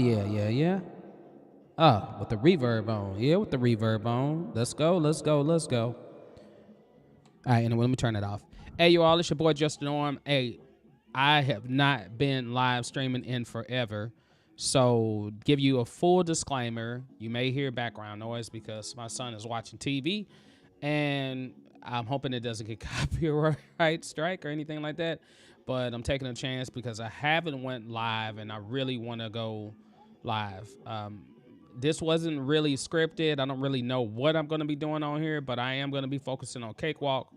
yeah. With the reverb on. Yeah, with the reverb on. Let's go. All right, anyway, let me turn it off. Hey, you all, it's your boy Justin Orm. Hey, I have not been live streaming in forever. So, give you a full disclaimer. You may hear background noise because my son is watching TV, and I'm hoping it doesn't get copyright strike or anything like that. But I'm taking a chance because I haven't went live, and I really want to go live. This wasn't really scripted. I don't really know what I'm going to be doing on here, but I am going to be focusing on Cakewalk.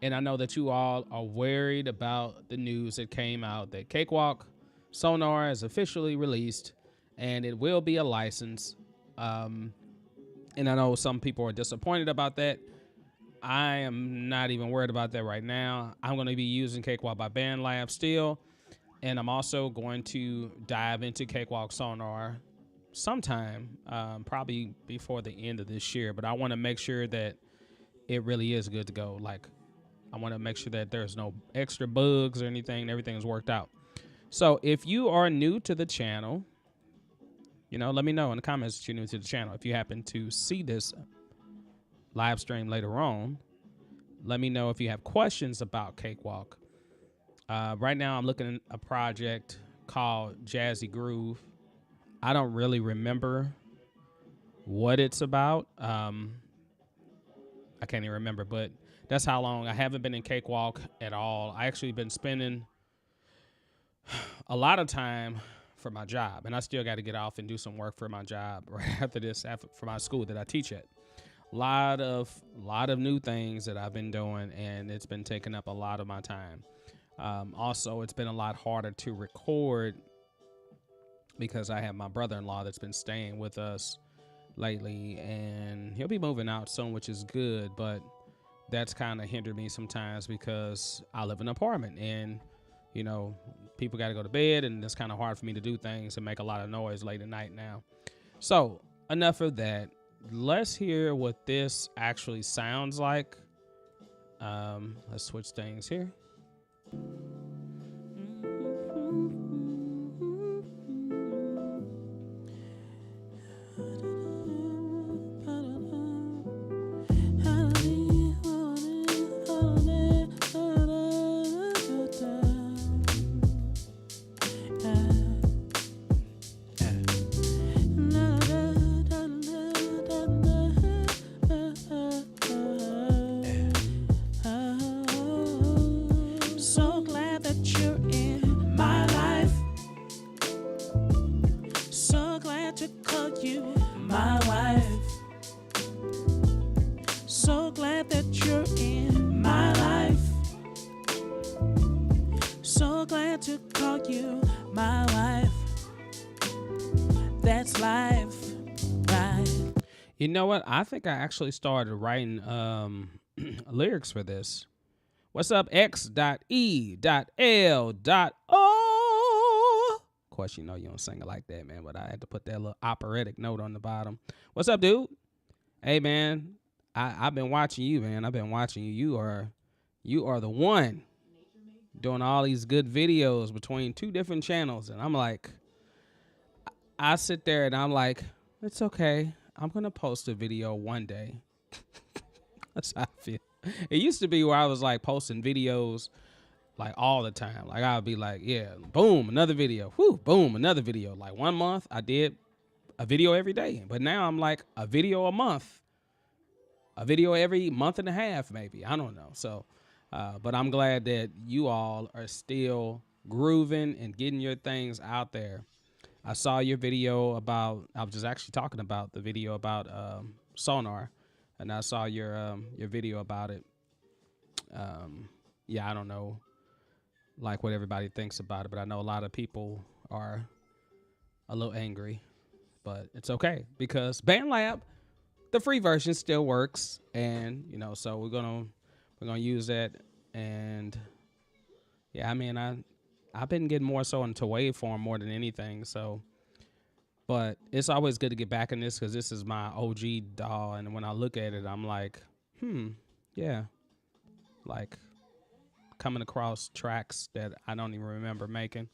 And I know that you all are worried about the news that came out that Cakewalk Sonar is officially released, and it will be a license. And I know some people are disappointed about that. I am not even worried about that right now. I'm going to be using Cakewalk by Bandlab still, and I'm also going to dive into Cakewalk Sonar sometime, probably before the end of this year. But I want to make sure that it really is good to go. Like, I want to make sure that there's no extra bugs or anything. Everything is worked out. So if you are new to the channel, let me know in the comments that you're new to the channel. If you happen to see this live stream later on, let me know if you have questions about Cakewalk. Right now I'm looking at a project called Jazzy Groove. I don't really remember what it's about. I can't even remember, but that's how long I haven't been in Cakewalk at all. I actually been spending a lot of time for my job, and I still got to get off and do some work for my job right after this, for my school that I teach at. Lot of new things that I've been doing, and it's been taking up a lot of my time. Also, it's been a lot harder to record because I have my brother-in-law that's been staying with us lately, and he'll be moving out soon, which is good, but that's kind of hindered me sometimes because I live in an apartment, and people got to go to bed, and it's kind of hard for me to do things and make a lot of noise late at night now. So enough of that. Let's hear what this actually sounds like. Let's switch things here. You know what? I think I actually started writing lyrics for this. What's up, X.E.L.O? Of course, you don't sing it like that, man, but I had to put that little operatic note on the bottom. What's up, dude? Hey, man, I've been watching you, man. I've been watching you. You are the one doing all these good videos between two different channels. And I'm like, I sit there and I'm like, it's okay. I'm going to post a video one day. That's how I feel. It used to be where I was like posting videos like all the time. Like I would be like, yeah, boom, another video. Whoo, boom, another video. Like 1 month I did a video every day. But now I'm like a video a month. A video every month and a half maybe. I don't know. So, but I'm glad that you all are still grooving and getting your things out there. I saw your video about, I was just actually talking about the video about Sonar, and I saw your video about it. Yeah, I don't know like what everybody thinks about it, but I know a lot of people are a little angry, but it's okay because Bandlab, the free version still works, and so we're gonna use that. And yeah, I mean, I've been getting more so into waveform more than anything. So, but it's always good to get back in this because this is my OG DAW. And when I look at it, I'm like, yeah, like coming across tracks that I don't even remember making.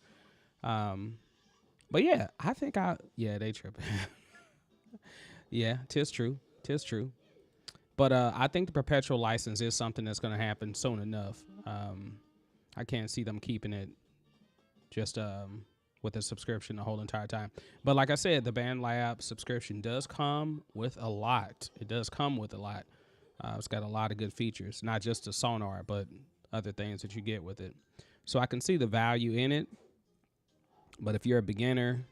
But But yeah, I think they tripping. Yeah, tis true. Tis true. But I think the perpetual license is something that's going to happen soon enough. I can't see them keeping it just with a subscription the whole entire time. But like I said, the Bandlab subscription does come with a lot. It does come with a lot. It's got a lot of good features, not just the sonar, but other things that you get with it. So I can see the value in it. But if you're a beginner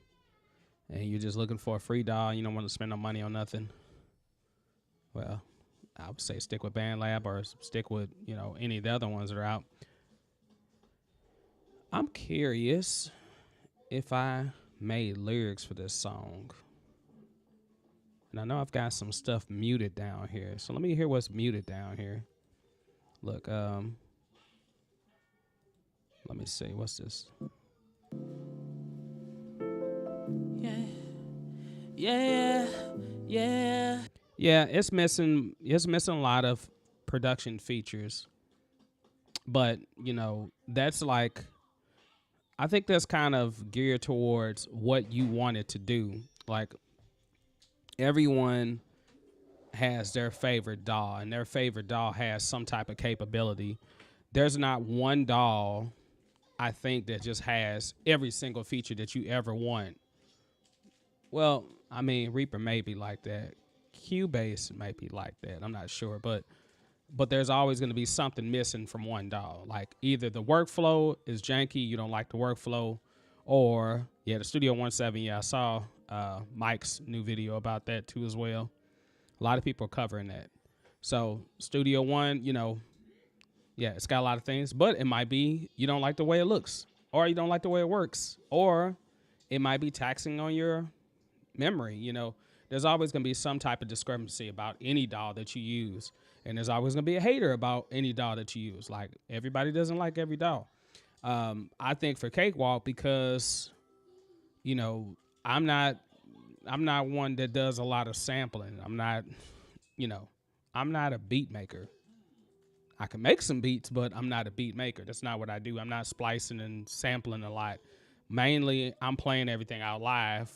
and you're just looking for a free DAW, you don't want to spend no money on nothing, well, I would say stick with Bandlab or stick with, any of the other ones that are out. I'm curious if I made lyrics for this song. And I know I've got some stuff muted down here. So let me hear what's muted down here. Look, let me see. What's this? Yeah, it's missing a lot of production features. But, that's like, I think that's kind of geared towards what you want it to do. Like, everyone has their favorite DAW, and their favorite DAW has some type of capability. There's not one DAW, I think, that just has every single feature that you ever want. Well, I mean, Reaper may be like that. Cubase might be like that. I'm not sure, but there's always going to be something missing from one DAW. Like either the workflow is janky, you don't like the workflow, or the Studio 1.7. Yeah, I saw Mike's new video about that too as well. A lot of people are covering that. So Studio One, it's got a lot of things, but it might be you don't like the way it looks, or you don't like the way it works, or it might be taxing on your memory. There's always going to be some type of discrepancy about any DAW that you use. And there's always going to be a hater about any DAW that you use. Like, everybody doesn't like every DAW. I think for Cakewalk, because, I'm not one that does a lot of sampling. I'm not a beat maker. I can make some beats, but I'm not a beat maker. That's not what I do. I'm not splicing and sampling a lot. Mainly, I'm playing everything out live,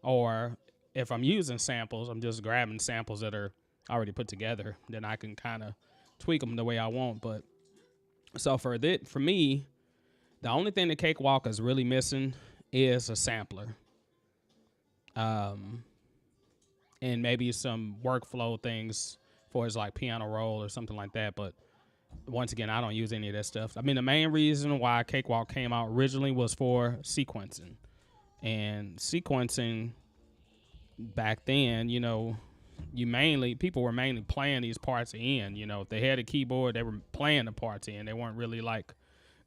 or if I'm using samples, I'm just grabbing samples that are already put together. Then I can kind of tweak them the way I want. But so for me, the only thing that Cakewalk is really missing is a sampler, and maybe some workflow things for his like piano roll or something like that. But once again, I don't use any of that stuff. I mean, the main reason why Cakewalk came out originally was for sequencing, and sequencing back then, people were mainly playing these parts in. If they had a keyboard, they were playing the parts in. They weren't really like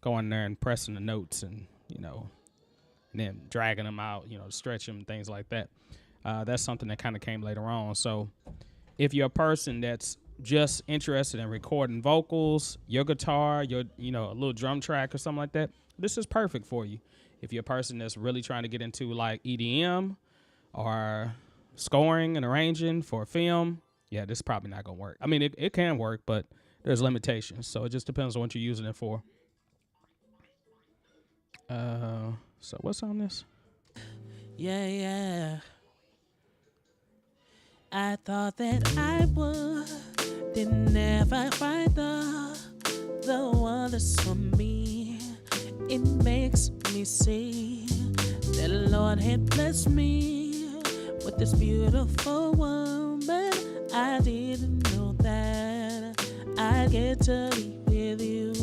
going there and pressing the notes and and then dragging them out, stretch them, things like that. That's something that kind of came later on. So if you're a person that's just interested in recording vocals, your guitar, your a little drum track or something like that, this is perfect for you. If you're a person that's really trying to get into like EDM or scoring and arranging for a film, this is probably not gonna work. I mean, it can work, but there's limitations. So it just depends on what you're using it for. So what's on this? I thought that I would never find the one that's for me. It makes me see that the Lord had blessed me with this beautiful woman. I didn't know that I'd get to be with you,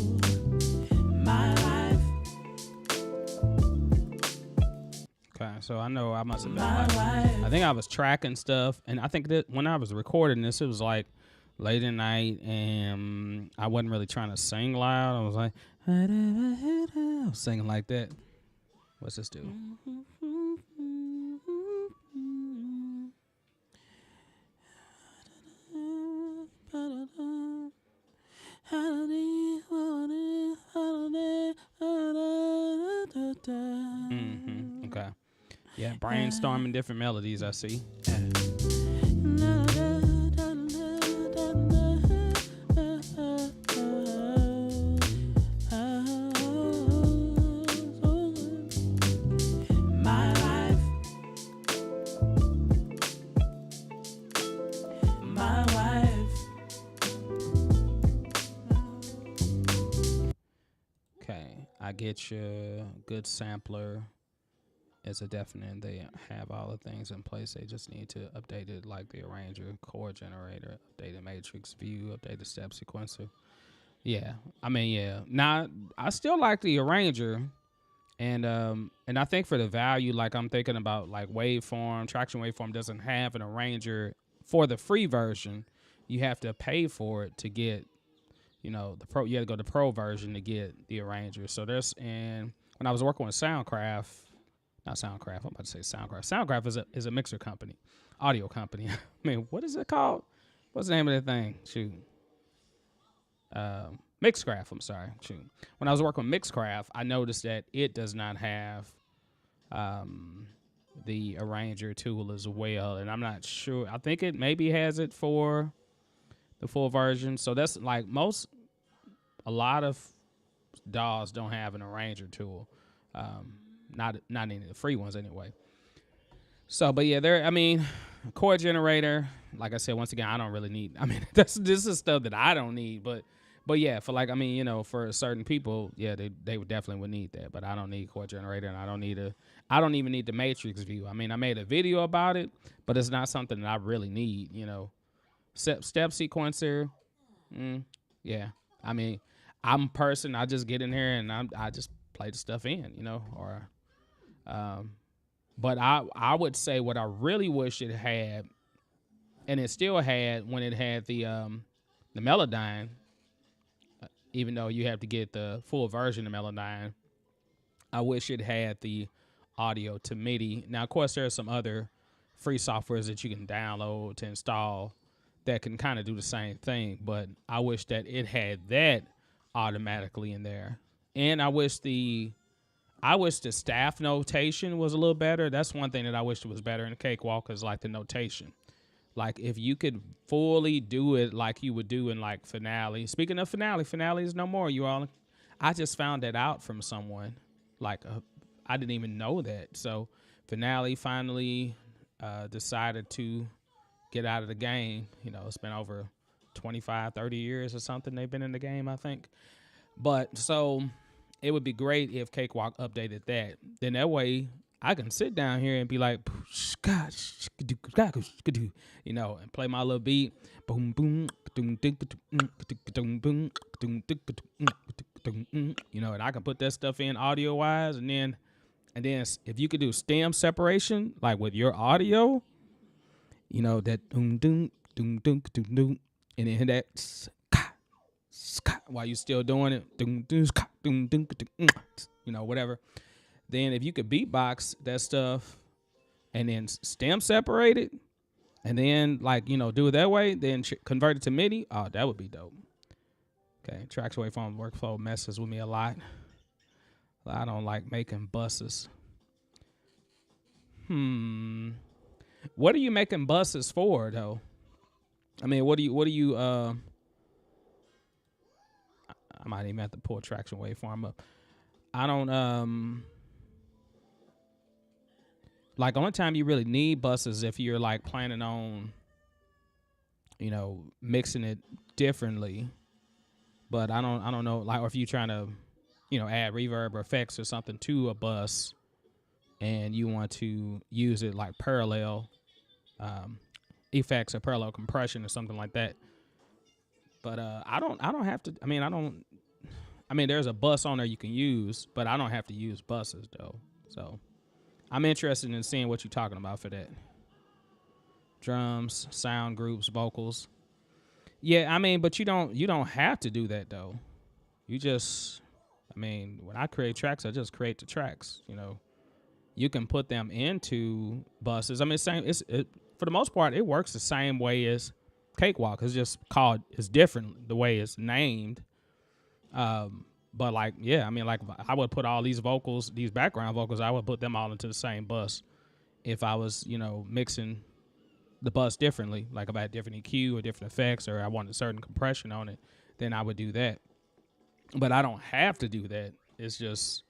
my life. Okay, so I know I must have been I think I was tracking stuff, and I think that when I was recording this, it was like late at night, and I wasn't really trying to sing loud. I was like, I was singing like that. What's this do? Okay. Yeah, brainstorming different melodies, I see. My life get you. Good sampler is a definite. They have all the things in place. They just need to update it, like the arranger, chord generator, update the matrix view, update the step sequencer. Yeah, I mean, yeah. Now, I still like the arranger, and I think for the value, like I'm thinking about like waveform, traction waveform doesn't have an arranger for the free version. You have to pay for it to get, the pro. You have to go to pro version to get the arranger. So and when I was working with Soundcraft, not Soundcraft, I'm about to say Soundcraft. Soundcraft is a mixer company, audio company. I mean, what is it called? What's the name of that thing? Shoot. Mixcraft, I'm sorry. Shoot. When I was working with Mixcraft, I noticed that it does not have the arranger tool as well, and I'm not sure. I think it maybe has it for the full version. So that's like a lot of DAWs don't have an arranger tool. Not any of the free ones anyway. So, but yeah, chord generator, like I said, once again, I don't really need. I mean, this is stuff that I don't need, but yeah, for like, for certain people, yeah, they would definitely need that, but I don't need chord generator, and I don't even need the matrix view. I mean, I made a video about it, but it's not something that I really need, Step sequencer, yeah. I mean, I'm a person, I just get in here and I just play the stuff in, or, but I would say what I really wish it had, and it still had when it had the Melodyne, even though you have to get the full version of Melodyne, I wish it had the audio to MIDI. Now, of course, there are some other free softwares that you can download to install that can kind of do the same thing, but I wish that it had that automatically in there. And I wish the staff notation was a little better. That's one thing that I wish was better in the Cakewalk, is like the notation. Like if you could fully do it like you would do in like Finale. Speaking of Finale is no more, you all. I just found that out from someone. Like I didn't even know that. So Finale finally decided to get out of the game. It's been over 25, 30 years or something they've been in the game, I think. But so it would be great if Cakewalk updated that. Then that way I can sit down here and be like, and play my little beat. Boom, boom, and I can put that stuff in audio wise. And then if you could do stem separation, like with your audio, that and then that while you're still doing it, whatever. Then if you could beatbox that stuff and then stem separate it and then do it that way, then convert it to MIDI, oh, that would be dope. Okay, tracks waveform workflow messes with me a lot. I don't like making buses. What are you making buses for, though? I mean, what do you I might even have to pull traction waveform up. I don't like, only time you really need buses if you're like planning on mixing it differently. But I don't know, like, or if you're trying to add reverb or effects or something to a bus and you want to use it like parallel effects or parallel compression or something like that. But I don't have to. I mean, there's a bus on there you can use, but I don't have to use buses though. So I'm interested in seeing what you're talking about for that. Drums, sound groups, vocals. Yeah, I mean, but you don't have to do that though. You just, when I create tracks, I just create the tracks. You can put them into buses. I mean, for the most part, it works the same way as Cakewalk. It's different the way it's named. But like, yeah, like I would put all these vocals, these background vocals, I would put them all into the same bus if I was, mixing the bus differently. Like if I had different EQ or different effects, or I wanted a certain compression on it, then I would do that. But I don't have to do that. It's just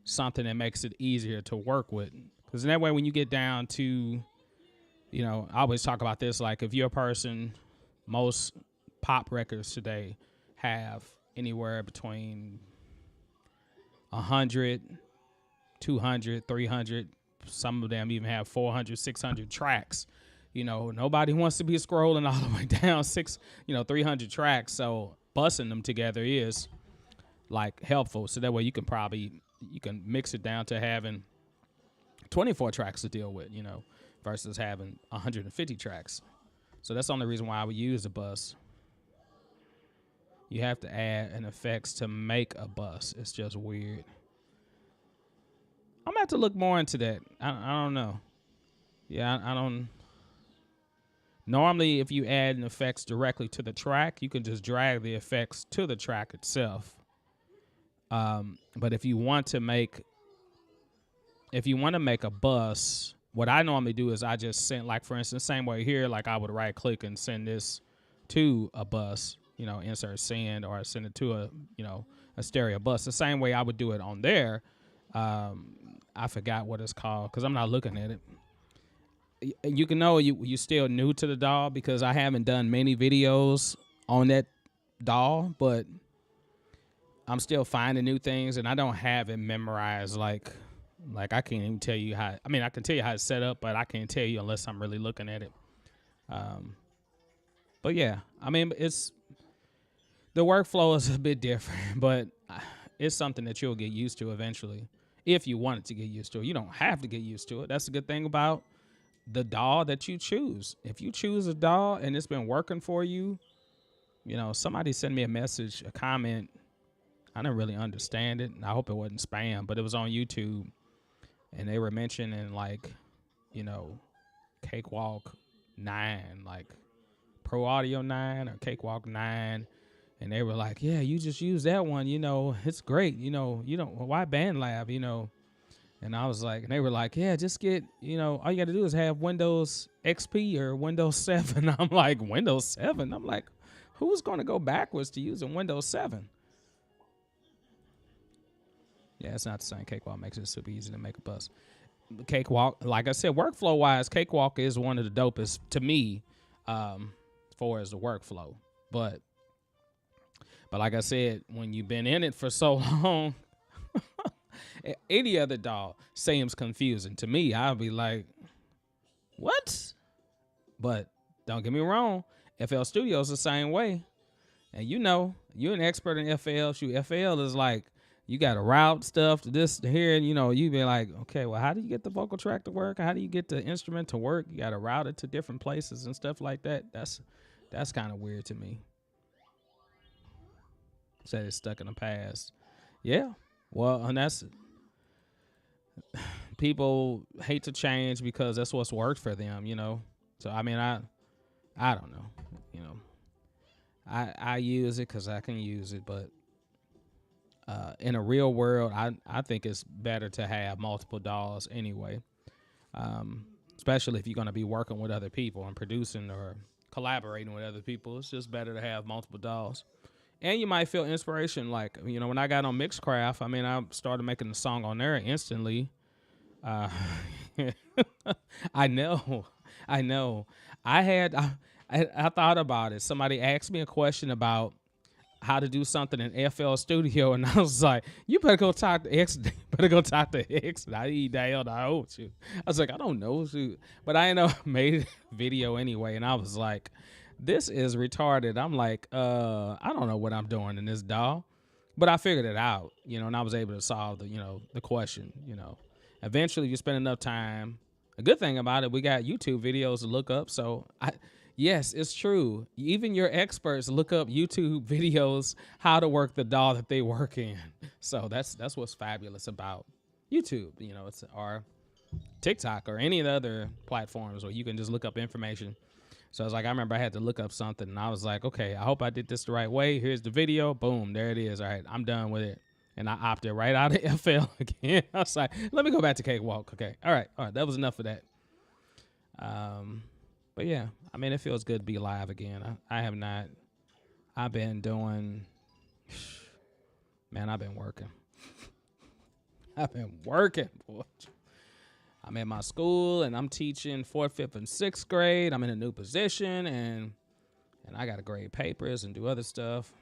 something that makes it easier to work with. Because in that way, when you get down to, I always talk about this, like if you're a person, most pop records today have anywhere between 100, 200, 300. Some of them even have 400, 600 tracks. Nobody wants to be scrolling all the way down 300 tracks. So bussing them together is like helpful. So that way you can mix it down to having 24 tracks to deal with, versus having 150 tracks. So that's the only reason why I would use a bus. You have to add an effects to make a bus. It's just weird. I'm gonna have to look more into that. I don't know. Yeah, I don't. Normally, if you add an effects directly to the track, you can just drag the effects to the track itself. But if you want to make a bus, what I normally do is I just send, like, for instance, same way here, like I would right click and send this to a bus, insert send, or send it to a stereo bus. The same way I would do it on there. I forgot what it's called because I'm not looking at it. You can know you still new to the DAW because I haven't done many videos on that DAW, but I'm still finding new things, and I don't have it memorized. Like I can't even tell you how. I mean, I can tell you how it's set up, but I can't tell you unless I'm really looking at it. But yeah, I mean, the workflow is a bit different, but it's something that you'll get used to eventually if you want it to get used to it. You don't have to get used to it. That's the good thing about the DAW that you choose. If you choose a DAW and it's been working for you, somebody sent me a comment. I didn't really understand it. I hope it wasn't spam, but it was on YouTube, and they were mentioning Cakewalk 9, like Pro Audio 9 or Cakewalk 9. And they were like, yeah, you just use that one, it's great, why Bandlab, And I was like, and they were like, yeah, just get, all you got to do is have Windows XP or Windows 7. I'm like, Windows 7? I'm like, who's going to go backwards to using Windows 7? Yeah, it's not the same. Cakewalk makes it super easy to make a bus. Cakewalk, like I said, workflow-wise, Cakewalk is one of the dopest to me as far as the workflow. But like I said, when you've been in it for so long, any other DAW seems confusing. To me, I'll be like, what? But don't get me wrong, FL Studio's the same way. And you're an expert in FL. Shoot, FL is like, you got to route stuff to this, to here, and you be like, okay, well, how do you get the vocal track to work? How do you get the instrument to work? You got to route it to different places and stuff like that. That's kind of weird to me. Said it's stuck in the past. Yeah. Well, and that's, people hate to change because that's what's worked for them, So, I mean, I don't know, I use it because I can use it, but in a real world, I think it's better to have multiple DAWs anyway, especially if you're going to be working with other people and producing or collaborating with other people. It's just better to have multiple DAWs. And you might feel inspiration, like, when I got on Mixcraft, I mean, I started making the song on there instantly. I know. I thought about it. Somebody asked me a question about how to do something in FL Studio, and I was like, you better go talk to X. Better go talk to X. And I was like, I don't know. Shoot. But I made a video anyway, and I was like, this is retarded. I'm like, I don't know what I'm doing in this DAW, but I figured it out, and I was able to solve the question, Eventually, you spend enough time. A good thing about it, we got YouTube videos to look up. So, yes, it's true. Even your experts look up YouTube videos how to work the DAW that they work in. So that's what's fabulous about YouTube. It's or TikTok or any of the other platforms where you can just look up information. So I was like, I remember I had to look up something, and I was like, okay, I hope I did this the right way. Here's the video. Boom, there it is. All right, I'm done with it. And I opted right out of FL again. I was like, let me go back to Cakewalk. Okay, all right, that was enough of that. But yeah, I mean, it feels good to be live again. I have not. I've been doing. Man, I've been working. Boy. I'm in my school, and I'm teaching 4th, 5th, and 6th grade. I'm in a new position, and I got to grade papers and do other stuff.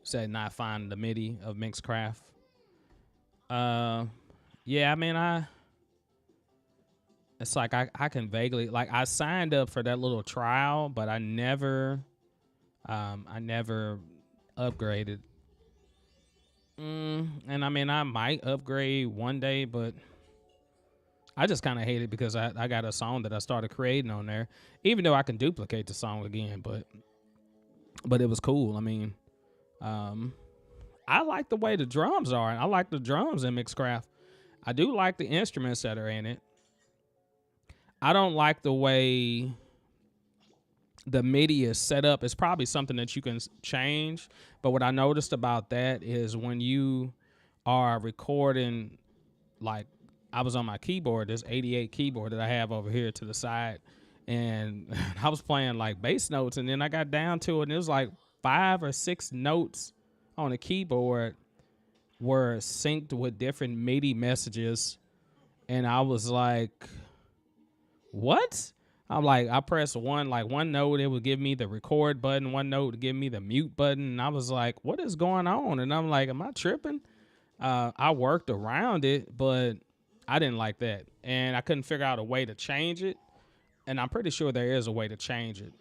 said not find the MIDI of Mixcraft. Yeah, I mean, it's like I can vaguely, like, I signed up for that little trial, but I never upgraded. And I mean, I might upgrade one day, but I just kind of hate it because I got a song that I started creating on there, even though I can duplicate the song again, but it was cool. I mean, I like the way the drums are, and I like the drums in Mixcraft. I do like the instruments that are in it. I don't like the way the MIDI is set up. It's probably something that you can change, but what I noticed about that is when you are recording, like, I was on my keyboard, this 88 keyboard that I have over here to the side, and I was playing like bass notes, and then I got down to it, and it was like 5 or 6 notes on the keyboard were synced with different MIDI messages, and I was like, what? I'm like, I pressed one note, it would give me the record button, one note would give me the mute button, and I was like, what is going on? And I'm like, am I tripping? I worked around it, but I didn't like that, and I couldn't figure out a way to change it, and I'm pretty sure there is a way to change it.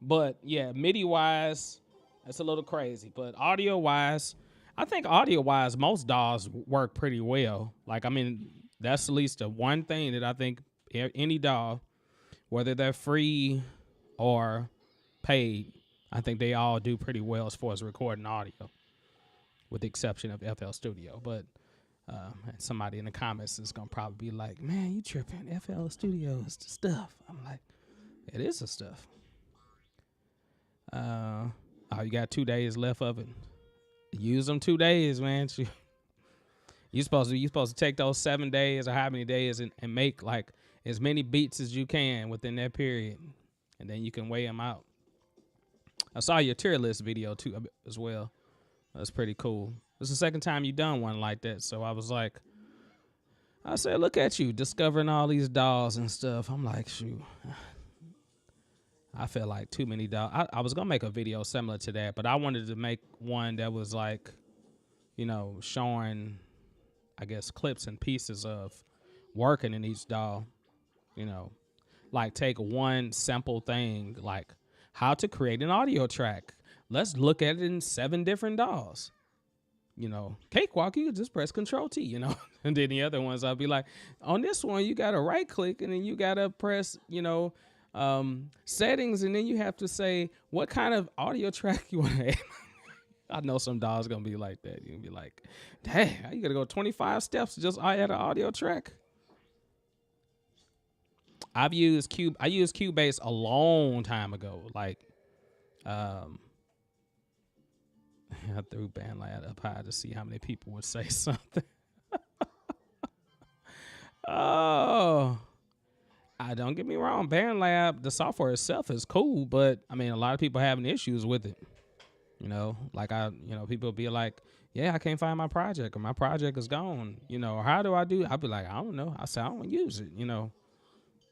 But yeah, MIDI wise, that's a little crazy, but audio wise, I think audio wise, most DAWs work pretty well. Like, I mean, that's at least the one thing that I think any DAW, whether they're free or paid, I think they all do pretty well as far as recording audio, with the exception of FL Studio. But somebody in the comments is gonna probably be like, man, you tripping, FL Studio is the stuff. I'm like, it is the stuff. Oh, you got 2 days left of it. Use them 2 days, man. You supposed to take those 7 days or how many days and make like as many beats as you can within that period, and then you can weigh them out. I saw your tier list video too as well. That's pretty cool. This is the second time you done one like that, so I was like, I said, look at you discovering all these dolls and stuff. I'm like, shoot, I feel like too many dolls. I was gonna make a video similar to that, but I wanted to make one that was like, showing, I guess, clips and pieces of working in each doll. Like take one simple thing, like how to create an audio track. Let's look at it in 7 different dolls. Cakewalk, you could just press Control T, and then the other ones I'll be like, on this one, you got to right click and then you got to press, settings. And then you have to say what kind of audio track you want to add. I know some dolls going to be like that. You'll be like, dang, you got to go 25 steps to just add an audio track. I used Cubase a long time ago. Like, I threw Bandlab up high to see how many people would say something. Oh, don't get me wrong. Bandlab, the software itself is cool, but I mean, a lot of people having issues with it. Like people be like, yeah, I can't find my project, or my project is gone. Or how do I do? I'll be like, I don't know. I say I don't use it.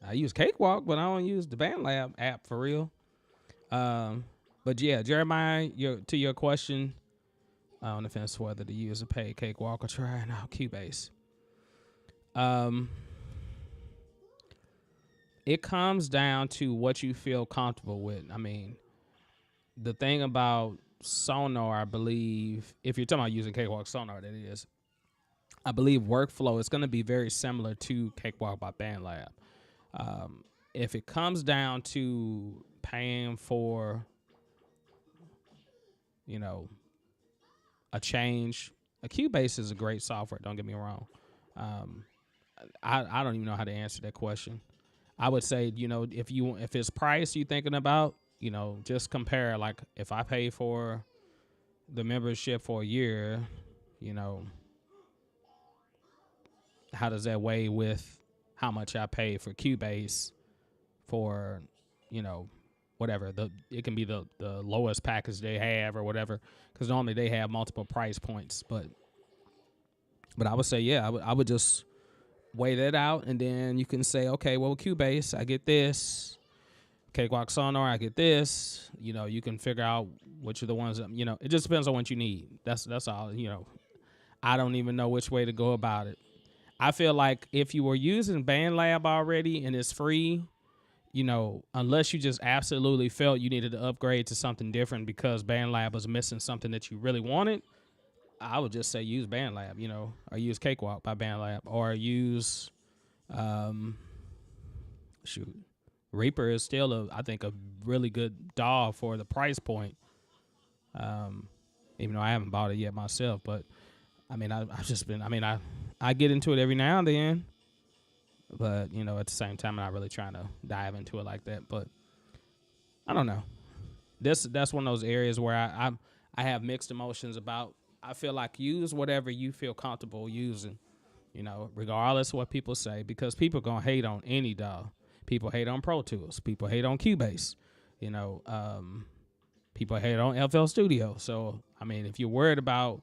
I use Cakewalk, but I don't use the Bandlab app for real. But yeah, Jeremiah, to your question, on the fence whether to use a paid Cakewalk or trying out Cubase. It comes down to what you feel comfortable with. I mean, the thing about Sonar, I believe, if you're talking about using Cakewalk Sonar, that is, I believe workflow is going to be very similar to Cakewalk by Bandlab. If it comes down to paying for, a change, a Cubase is a great software. Don't get me wrong. I don't even know how to answer that question. I would say, if it's price you're thinking about, just compare. Like if I pay for the membership for a year, how does that weigh with how much I pay for Cubase for, whatever. It can be the lowest package they have or whatever, because normally they have multiple price points. But I would say, yeah, I would just weigh that out, and then you can say, okay, well, with Cubase, I get this Cakewalk Sonar, I get this. You know, you can figure out which are the ones that, you know, it just depends on what you need. That's all, you know. I don't even know which way to go about it. I feel like if you were using Bandlab already and it's free, you know, unless you just absolutely felt you needed to upgrade to something different because Bandlab was missing something that you really wanted, I would just say use Bandlab, you know, or use Cakewalk by Bandlab, or use, Reaper is still I think a really good DAW for the price point. Even though I haven't bought it yet myself, but I mean, I've just been, I get into it every now and then, but you know, at the same time, I'm not really trying to dive into it like that. But I don't know. That's one of those areas where I have mixed emotions about. I feel like use whatever you feel comfortable using, you know, regardless of what people say, because people gonna hate on any DAW. People hate on Pro Tools. People hate on Cubase. You know, people hate on FL Studio. So I mean, if you're worried about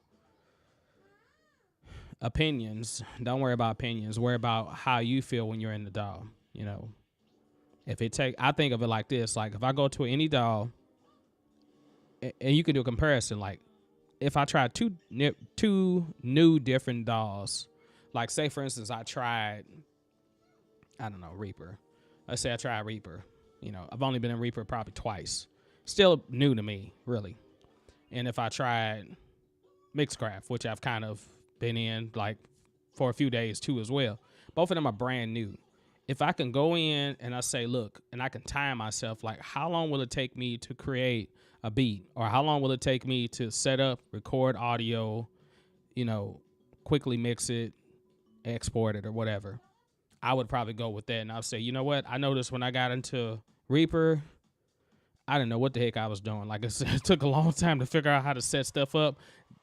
opinions, don't worry about opinions. Worry about how you feel when you're in the DAW. You know, I think of it like this: like if I go to any DAW, and you can do a comparison. Like if I try two new different DAWs, like say for instance, I tried, I don't know, Reaper. Let's say I tried Reaper. You know, I've only been in Reaper probably twice. Still new to me, really. And if I tried Mixcraft, which I've kind of been in like for a few days too as well. Both of them are brand new. If I can go in and I say, look, and I can time myself, like how long will it take me to create a beat, or how long will it take me to set up, record audio, you know, quickly mix it, export it or whatever, I would probably go with that. And I'll say, you know what? I noticed when I got into Reaper, I didn't know what the heck I was doing. Like I said, it took a long time to figure out how to set stuff up.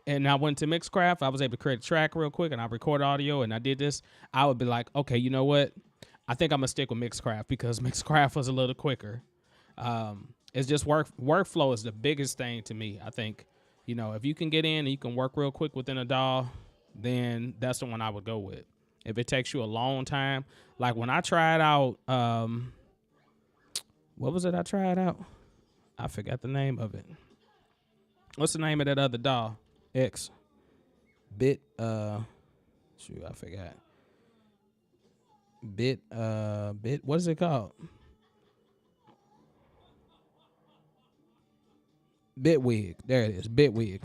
And I went to Mixcraft. I was able to create a track real quick, and I recorded audio, and I did this. I would be like, okay, you know what? I think I'm going to stick with Mixcraft because Mixcraft was a little quicker. It's just workflow is the biggest thing to me. I think, you know, if you can get in and you can work real quick within a DAW, then that's the one I would go with. If it takes you a long time, like when I tried out, what was it I tried out? I forgot the name of it. What's the name of that other DAW? X. I forgot. What is it called? Bitwig. There it is. Bitwig.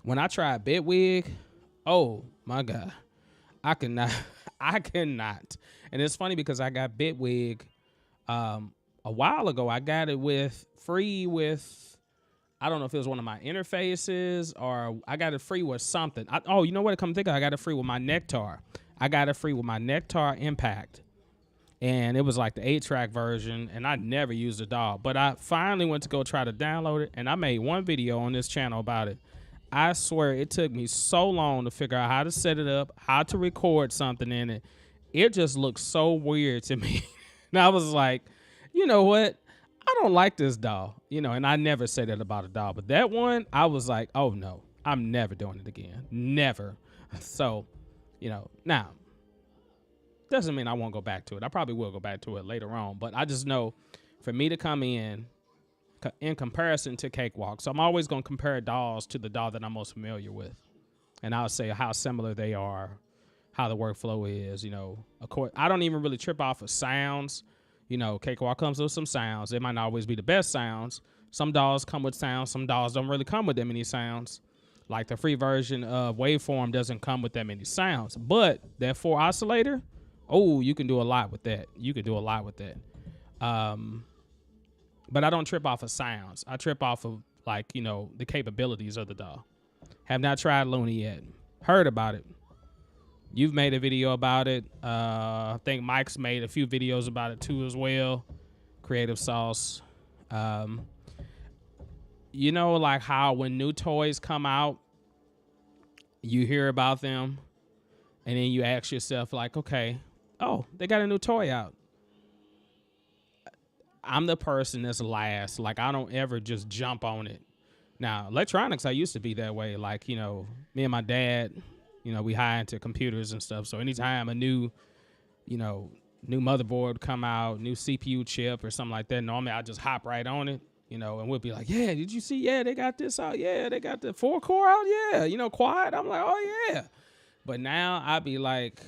When I tried Bitwig, oh my God. I cannot. And it's funny because I got Bitwig a while ago. I got it free with, I don't know if it was one of my interfaces or I got it free with something. You know what? Come think of it, I got it free with my Nectar. I got it free with my Nectar Impact. And it was like the 8-track version, and I never used the DAW. But I finally went to go try to download it, and I made one video on this channel about it. I swear it took me so long to figure out how to set it up, how to record something in it. It just looked so weird to me. And I was like, you know what? I don't like this DAW. You know, and I never said that about a DAW. But that one, I was like, oh, no, I'm never doing it again. Never. So, you know, now, doesn't mean I won't go back to it. I probably will go back to it later on. But I just know for me to come in comparison to Cakewalk. So I'm always going to compare DAWs to the DAW that I'm most familiar with. And I'll say how similar they are, how the workflow is, you know. Of course, I don't even really trip off of sounds. You know, Cakewalk comes with some sounds. They might not always be the best sounds. Some DAWs come with sounds. Some DAWs don't really come with that many sounds. Like the free version of Waveform doesn't come with that many sounds. But that 4 oscillator, oh, you can do a lot with that. But I don't trip off of sounds. I trip off of, like, you know, the capabilities of the DAW. Have not tried Looney yet. Heard about it. You've made a video about it. I think Mike's made a few videos about it too as well. Creative Sauce. You know, like how when new toys come out, you hear about them, and then you ask yourself, like, okay, oh, they got a new toy out. I'm the person that's last. Like, I don't ever just jump on it. Now, electronics, I used to be that way. Like, you know, me and my dad, you know, we high into computers and stuff. So anytime a new, you know, new motherboard come out, new CPU chip or something like that, normally I just hop right on it, and we'll be like, yeah, did you see? Yeah, they got this out. Yeah, they got the 4-core out. Yeah, quad. I'm like, oh yeah. But now I be like,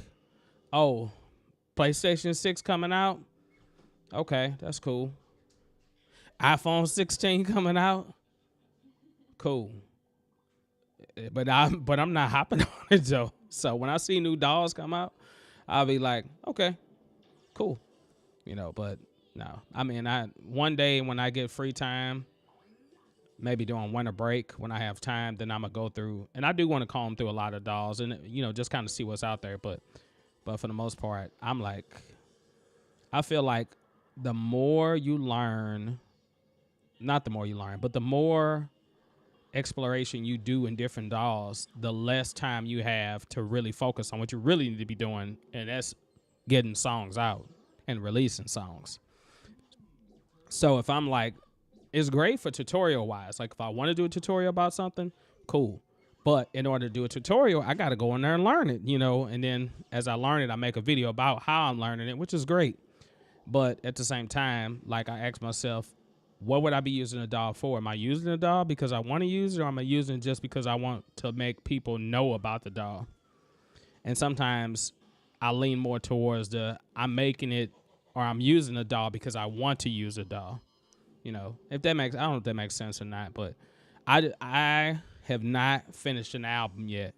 oh, PlayStation 6 coming out. Okay, that's cool. iPhone 16 coming out. Cool. But I'm not hopping on it though. So when I see new dolls come out, I'll be like, okay, cool. But no. I mean, one day when I get free time, maybe during winter break when I have time, then I'm gonna go through, and I do want to comb through a lot of dolls and just kind of see what's out there. But for the most part, I'm like, I feel like the more you learn, not the more you learn, but the more exploration you do in different dolls, the less time you have to really focus on what you really need to be doing, and that's getting songs out and releasing songs. So if I'm like, it's great for tutorial wise. Like if I want to do a tutorial about something, cool. But in order to do a tutorial, I got to go in there and learn it, and then as I learn it, I make a video about how I'm learning it, which is great. But at the same time, like I ask myself, what would I be using a doll for? Am I using a doll because I want to use it, or am I using it just because I want to make people know about the doll? And sometimes I lean more towards I'm making it, or I'm using a doll because I want to use a doll. If that makes, I don't know if that makes sense or not, but I have not finished an album yet.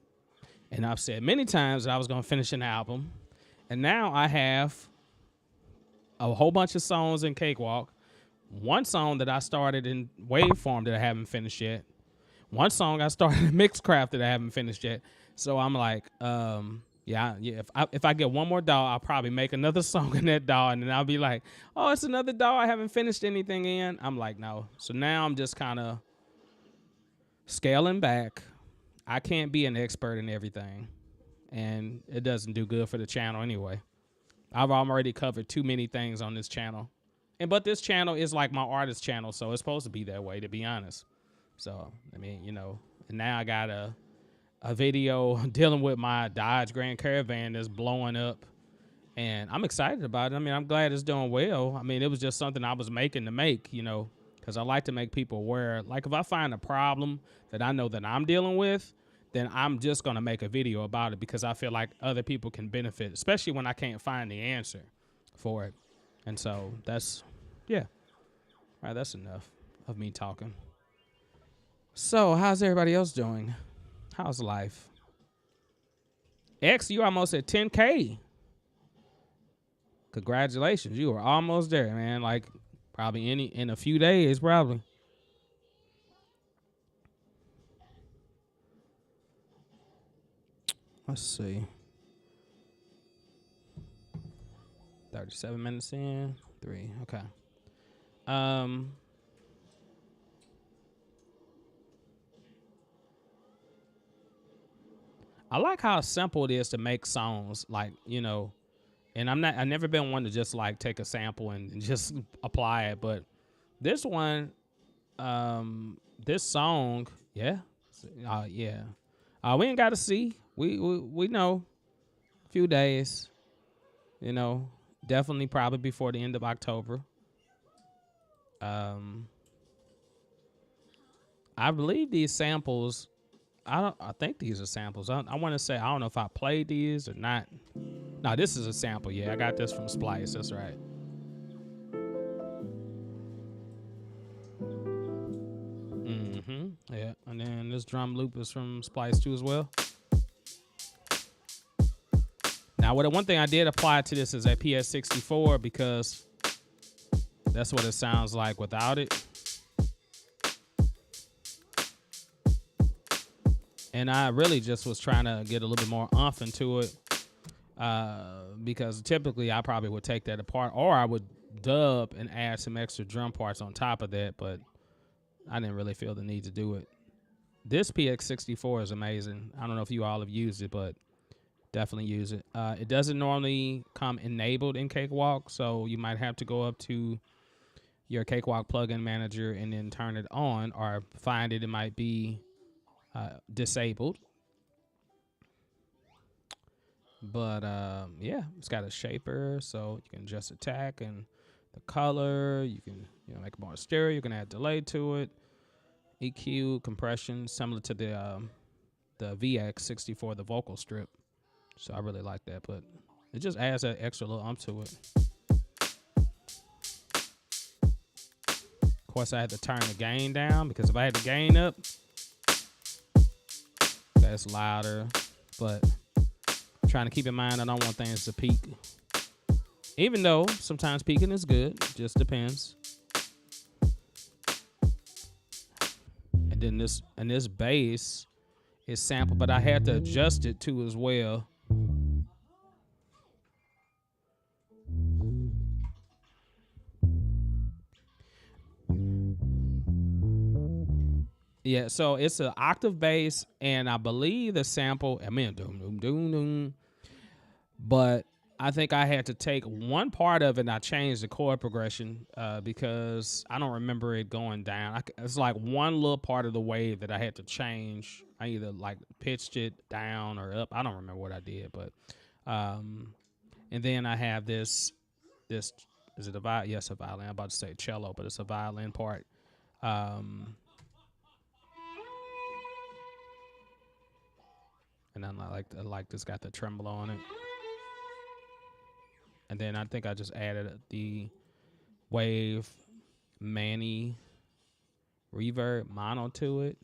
And I've said many times that I was going to finish an album. And now I have a whole bunch of songs in Cakewalk. One song that I started in Waveform that I haven't finished yet. One song I started in Mixcraft that I haven't finished yet. So I'm like, yeah. If I get one more doll, I'll probably make another song in that doll, and then I'll be like, oh, it's another doll I haven't finished anything in. I'm like, no. So now I'm just kind of scaling back. I can't be an expert in everything, and it doesn't do good for the channel anyway. I've already covered too many things on this channel. But this channel is like my artist channel, so it's supposed to be that way, to be honest. So, I mean, and now I got a video dealing with my Dodge Grand Caravan that's blowing up, and I'm excited about it. I mean, I'm glad it's doing well. I mean, it was just something I was making to make, because I like to make people aware. Like, if I find a problem that I know that I'm dealing with, then I'm just going to make a video about it because I feel like other people can benefit, especially when I can't find the answer for it. And so that's, yeah. All right, that's enough of me talking. So how's everybody else doing? How's life? X, you almost at 10K. Congratulations. You are almost there, man. Like probably in a few days, probably. Let's see. 37 minutes in. 3. Okay. I like how simple it is to make songs, like, and I've never been one to just like take a sample and just apply it, but this one, this song, yeah. Yeah. We ain't got to see. We know a few days, definitely probably before the end of October. I believe these samples, I think these are samples. I want to say, I don't know if I played these or not. No, this is a sample. Yeah, I got this from Splice. That's right. Yeah, and then this drum loop is from Splice too as well. Now, one thing I did apply to this is a PS64 because that's what it sounds like without it. And I really just was trying to get a little bit more oomph into it because typically I probably would take that apart, or I would dub and add some extra drum parts on top of that, but I didn't really feel the need to do it. This PX64 is amazing. I don't know if you all have used it, but definitely use it. It doesn't normally come enabled in Cakewalk, so you might have to go up to your Cakewalk plugin manager and then turn it on, or find it might be disabled. But yeah, it's got a shaper, so you can adjust attack and the color. You can make it more stereo. You can add delay to it, EQ, compression, similar to the VX64, the vocal strip. So I really like that, but it just adds that extra little ump to it. Of course, I had to turn the gain down because if I had the gain up, that's louder. But trying to keep in mind, I don't want things to peak. Even though sometimes peaking is good, just depends. And then this bass is sampled, but I had to adjust it too as well. Yeah, so it's an octave bass, and I believe the sample, doom doom doom doom. But I think I had to take one part of it and I changed the chord progression because I don't remember it going down. It's like one little part of the wave that I had to change. I either like pitched it down or up. I don't remember what I did, but and then I have this is it a violin? Yes, a violin. I'm about to say cello, but it's a violin part. And then I like this got the tremolo on it. And then I think I just added the wave Manny reverb mono to it.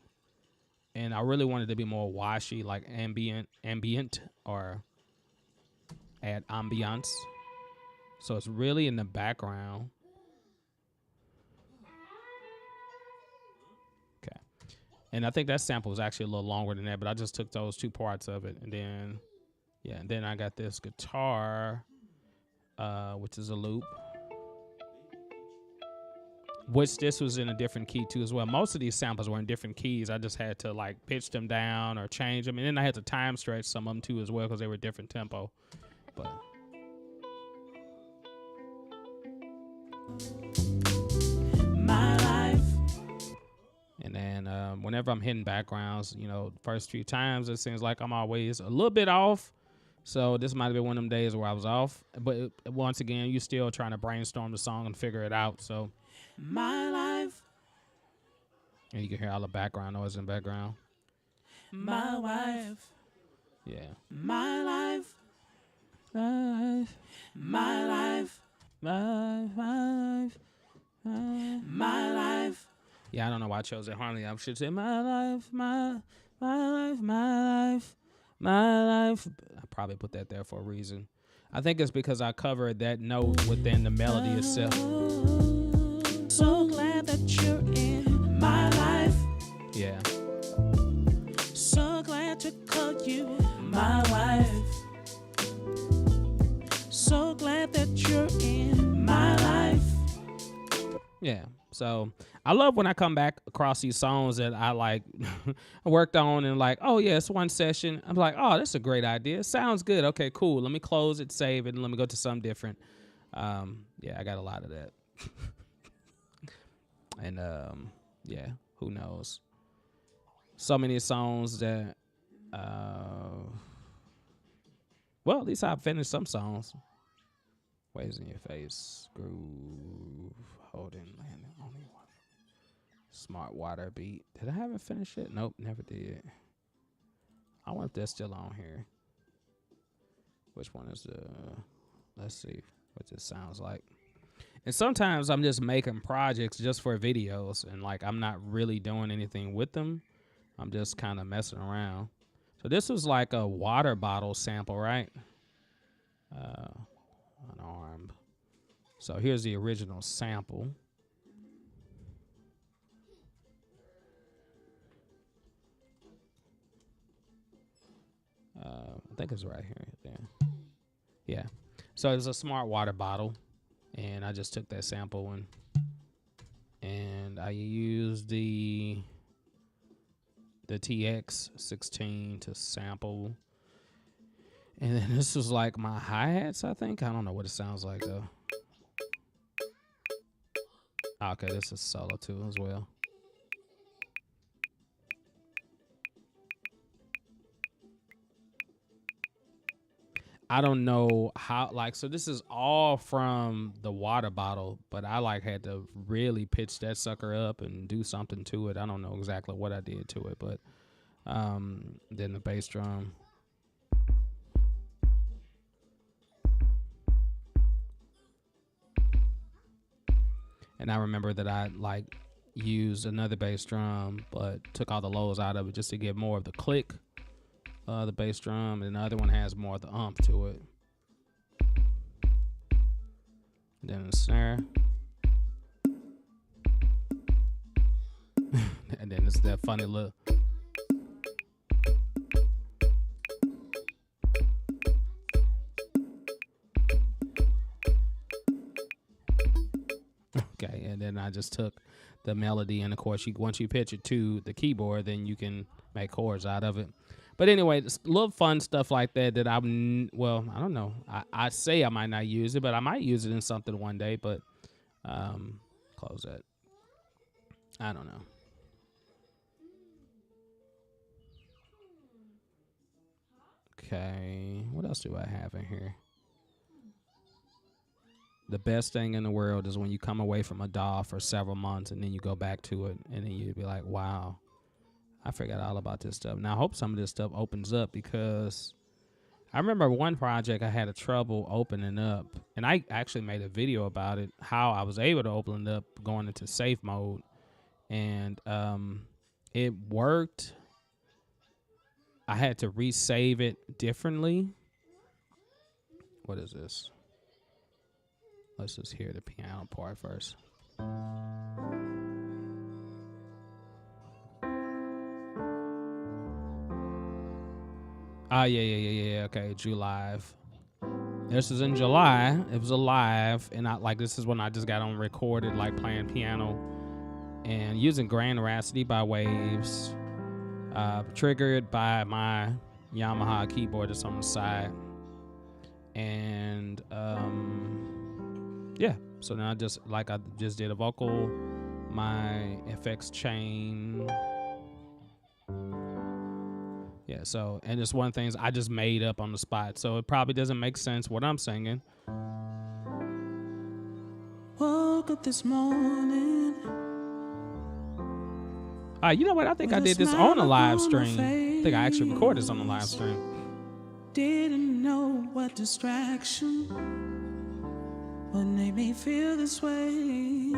And I really wanted to be more washy, like ambient or add ambiance. So it's really in the background. Okay. And I think that sample was actually a little longer than that, but I just took those two parts of it. And then, yeah, and then I got this guitar, which is a loop. Which this was in a different key too as well. Most of these samples were in different keys. I just had to like pitch them down or change them. And then I had to time stretch some of them too as well because they were different tempo. But My life. and then whenever I'm hitting backgrounds, first few times it seems like I'm always a little bit off. So this might have been one of them days where I was off. But once again, you're still trying to brainstorm the song and figure it out. So My life. and you can hear all the background noise in the background. My wife. Yeah. My life. Life. My life. Life. My life. Yeah, I don't know why I chose that harmony. I should say my life, my life, my life, my life. I probably put that there for a reason. I think it's because I covered that note within the melody itself. So glad that you're in my life. Yeah. So glad to call you my wife. So glad that you're in my life. Yeah. So I love when I come back across these songs that I like worked on and like, oh yeah, it's one session. I'm like, oh, that's a great idea. Sounds good. Okay, cool. Let me close it, save it, and let me go to something different. Yeah, I got a lot of that. And yeah, who knows? So many songs that well, at least I finished some songs. Waves in your face, groove, holding, landing, only one. Smart water beat. Did I haven't finished it? Nope, never did. I wonder if that's still on here. Which one is the? Let's see what this sounds like. And sometimes I'm just making projects just for videos, and like I'm not really doing anything with them. I'm just kind of messing around. So this was like a water bottle sample, right? Unarmed. So here's the original sample. I think it's right here. Yeah. So it's a smart water bottle, and I just took that sample and I used the TX16 to sample. And then this was like my hi-hats, I think. I don't know what it sounds like though. Okay, this is solo too as well. I don't know how, like, so this is all from the water bottle, but I like had to really pitch that sucker up and do something to it. I don't know exactly what I did to it, but then the bass drum. And I remember that I like used another bass drum, but took all the lows out of it just to get more of the click. The bass drum, and the other one has more of the umph to it. And then the snare. And then it's that funny look. Okay, and then I just took the melody, and of course, once you pitch it to the keyboard, then you can make chords out of it. But anyway, it's little fun stuff like that I don't know. I say I might not use it, but I might use it in something one day. But close that. I don't know. Okay, what else do I have in here? The best thing in the world is when you come away from a DAW for several months and then you go back to it and then you'd be like, wow, I forgot all about this stuff. Now, I hope some of this stuff opens up, because I remember one project I had a trouble opening up, and I actually made a video about it, how I was able to open it up going into safe mode, and it worked. I had to resave it differently. What is this? Let's just hear the piano part first. Yeah. Okay, July. This is in July. It was a live, and this is when I just got on recorded, like playing piano and using Grand Rhapsody by Waves, triggered by my Yamaha keyboard that's on the side, and yeah. So now I just did a vocal, my FX chain. Yeah, so, and it's one of the things I just made up on the spot, so it probably doesn't make sense what I'm singing. Woke up this morning. You know what? I think I did this on a live stream. I think I actually recorded this on a live stream. Didn't know what distraction would make me feel this way.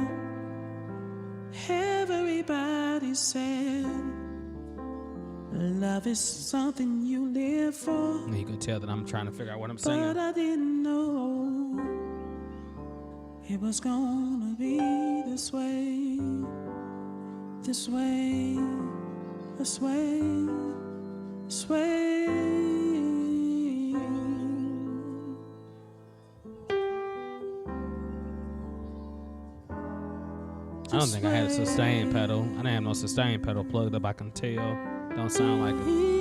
Everybody said love is something you live for. And you can tell that I'm trying to figure out what I'm singing. But I didn't know it was gonna be this way. This way, this way, this way. I don't think I had a sustain pedal. I didn't have no sustain pedal plugged up, I can tell. Don't sound like it.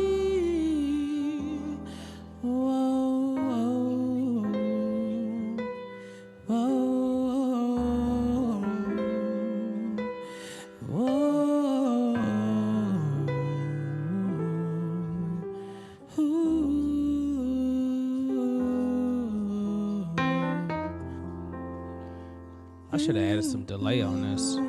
I should have added some delay on this.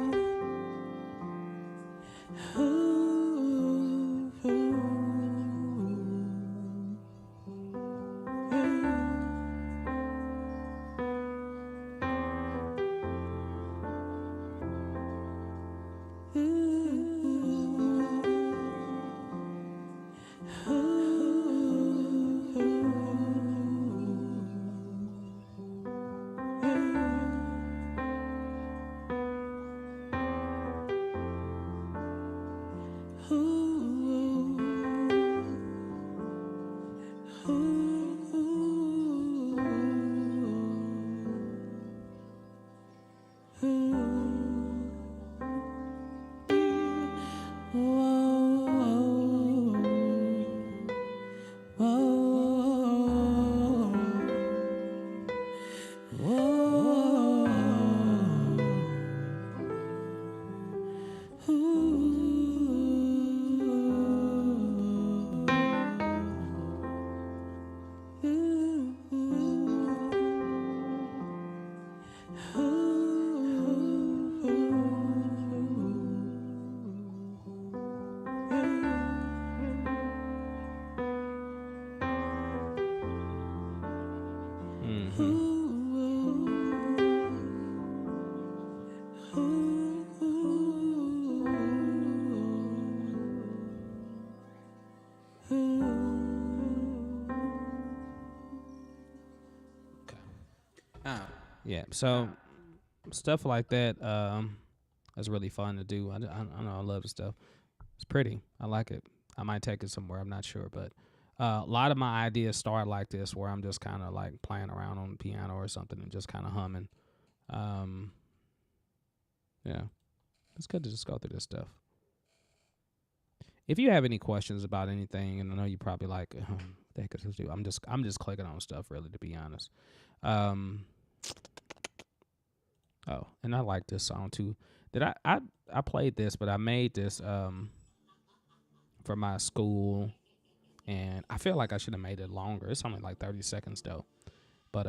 Yeah, so stuff like that is really fun to do. I don't know, I love the stuff. It's pretty. I like it. I might take it somewhere. I'm not sure, but a lot of my ideas start like this, where I'm just kind of like playing around on the piano or something and just kind of humming. Yeah, it's good to just go through this stuff. If you have any questions about anything, and I know you probably like, what the heck is this do? I'm just clicking on stuff, really, to be honest. Oh, and I like this song too. I played this, but I made this for my school, and I feel like I should have made it longer. It's only like 30 seconds though. But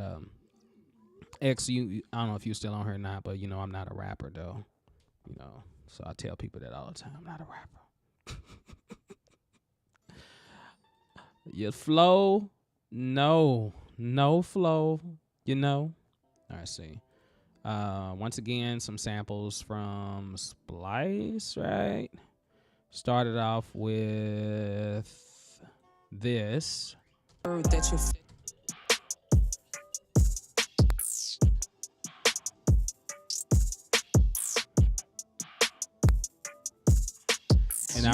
X, I don't know if you're still on here or not, but you know I'm not a rapper though. You know, so I tell people that all the time. I'm not a rapper. Your flow, no flow. You know. All right, see. Once again, some samples from Splice, right? Started off with this. And I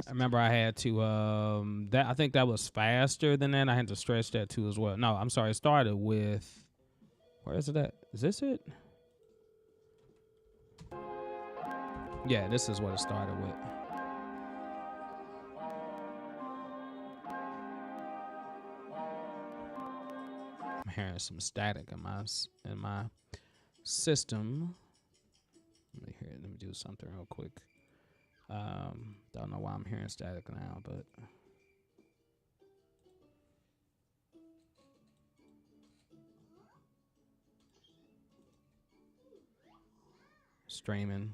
remember I had to that I think that was faster than that. I had to stretch that too as well. No, I'm sorry. It started with, where is it at? Is this it? Yeah, this is what it started with. I'm hearing some static in my system. Let me do something real quick. Don't know why I'm hearing static now, but streaming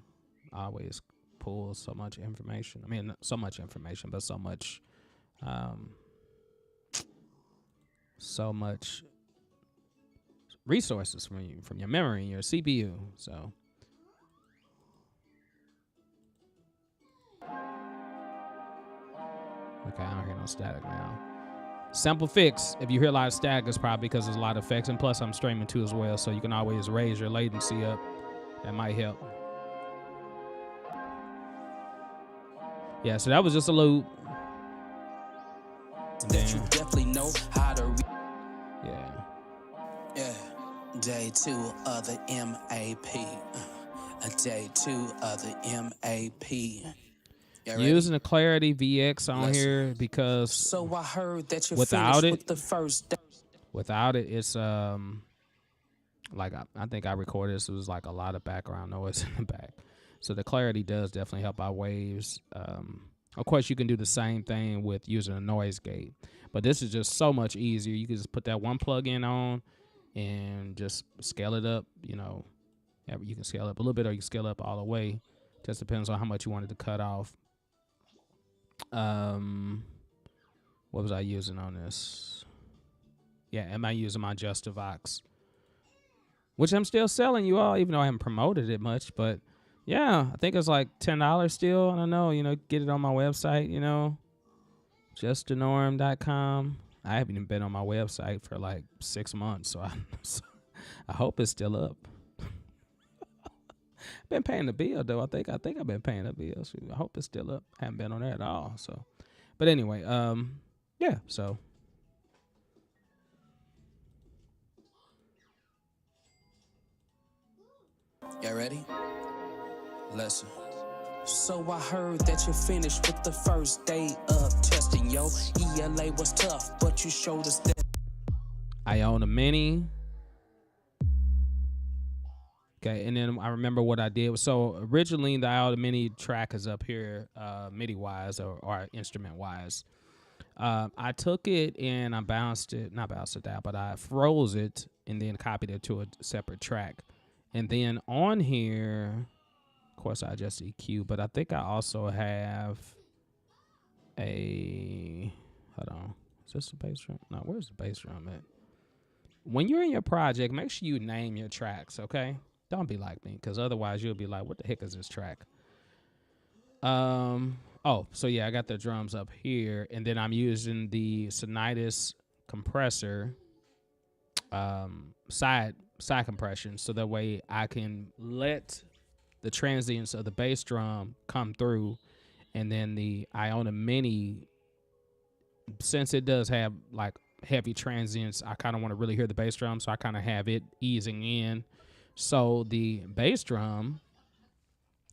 always pulls so much information. I mean, not so much information, but so much resources from your memory and your CPU. So okay, I don't hear no static now. Simple fix. If you hear a lot of static, it's probably because there's a lot of effects, and plus I'm streaming too as well, so you can always raise your latency up. That might help. Yeah, so that was just a loop. That you definitely know how to Yeah. Day 2 of the MAP. Day 2 of the MAP. Using the Clarity VX on here because so I heard that you without it, with the first without it, it's like I think I recorded this. It was like a lot of background noise in the back. So the Clarity does definitely help our waves. Of course, you can do the same thing with using a noise gate, but this is just so much easier. You can just put that one plug-in on and just scale it up. You know, you can scale up a little bit or you can scale up all the way. Just depends on how much you wanted to cut off. What was I using on this? Yeah, am I using my Justivox, which I'm still selling, you all, even though I haven't promoted it much. But yeah, I think it's like $10 still. I don't know, you know, get it on my website, you know, justthenorm.com. I haven't even been on my website for like 6 months, so I hope it's still up. Been paying the bill though. I think I've been paying the bill. So I hope it's still up. Haven't been on there at all. So, but anyway, yeah. So, you ready? Listen. So I heard that you finished with the first day of testing. Yo, ELA was tough, but you showed us that. I own a Mini. Okay, and then I remember what I did. So originally, the Iota Mini track is up here, MIDI-wise or instrument-wise. I took it and I not bounced it out, but I froze it and then copied it to a separate track. And then on here, of course, I just EQ, but I think I also have hold on. Is this the bass drum? No, where's the bass drum at? When you're in your project, make sure you name your tracks, okay? Don't be like me, because otherwise you'll be like, what the heck is this track? Oh, so yeah, I got the drums up here, and then I'm using the Sonitis compressor side side compression, so that way I can let the transients of the bass drum come through, and then the Iona Mini, since it does have like heavy transients, I kind of want to really hear the bass drum, so I kind of have it easing in. So the bass drum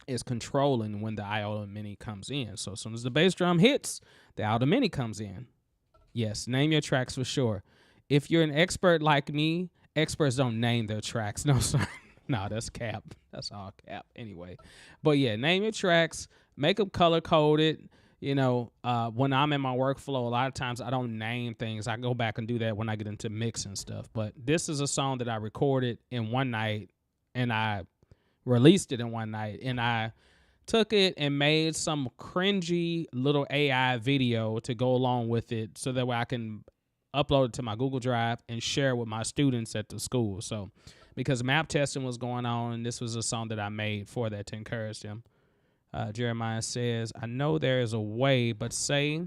is controlling when the Iona Mini comes in. So as soon as the bass drum hits, the Iona Mini comes in. Yes, name your tracks for sure. If you're an expert like me, experts don't name their tracks. No, sorry. No, that's cap. That's all cap anyway. But yeah, name your tracks, make them color coded. You know, when I'm in my workflow, a lot of times I don't name things. I go back and do that when I get into mix and stuff. But this is a song that I recorded in one night, and I released it in one night, and I took it and made some cringy little AI video to go along with it, so that way I can upload it to my Google Drive and share it with my students at the school. So because map testing was going on, and this was a song that I made for that to encourage them. Jeremiah says, I know there is a way, but say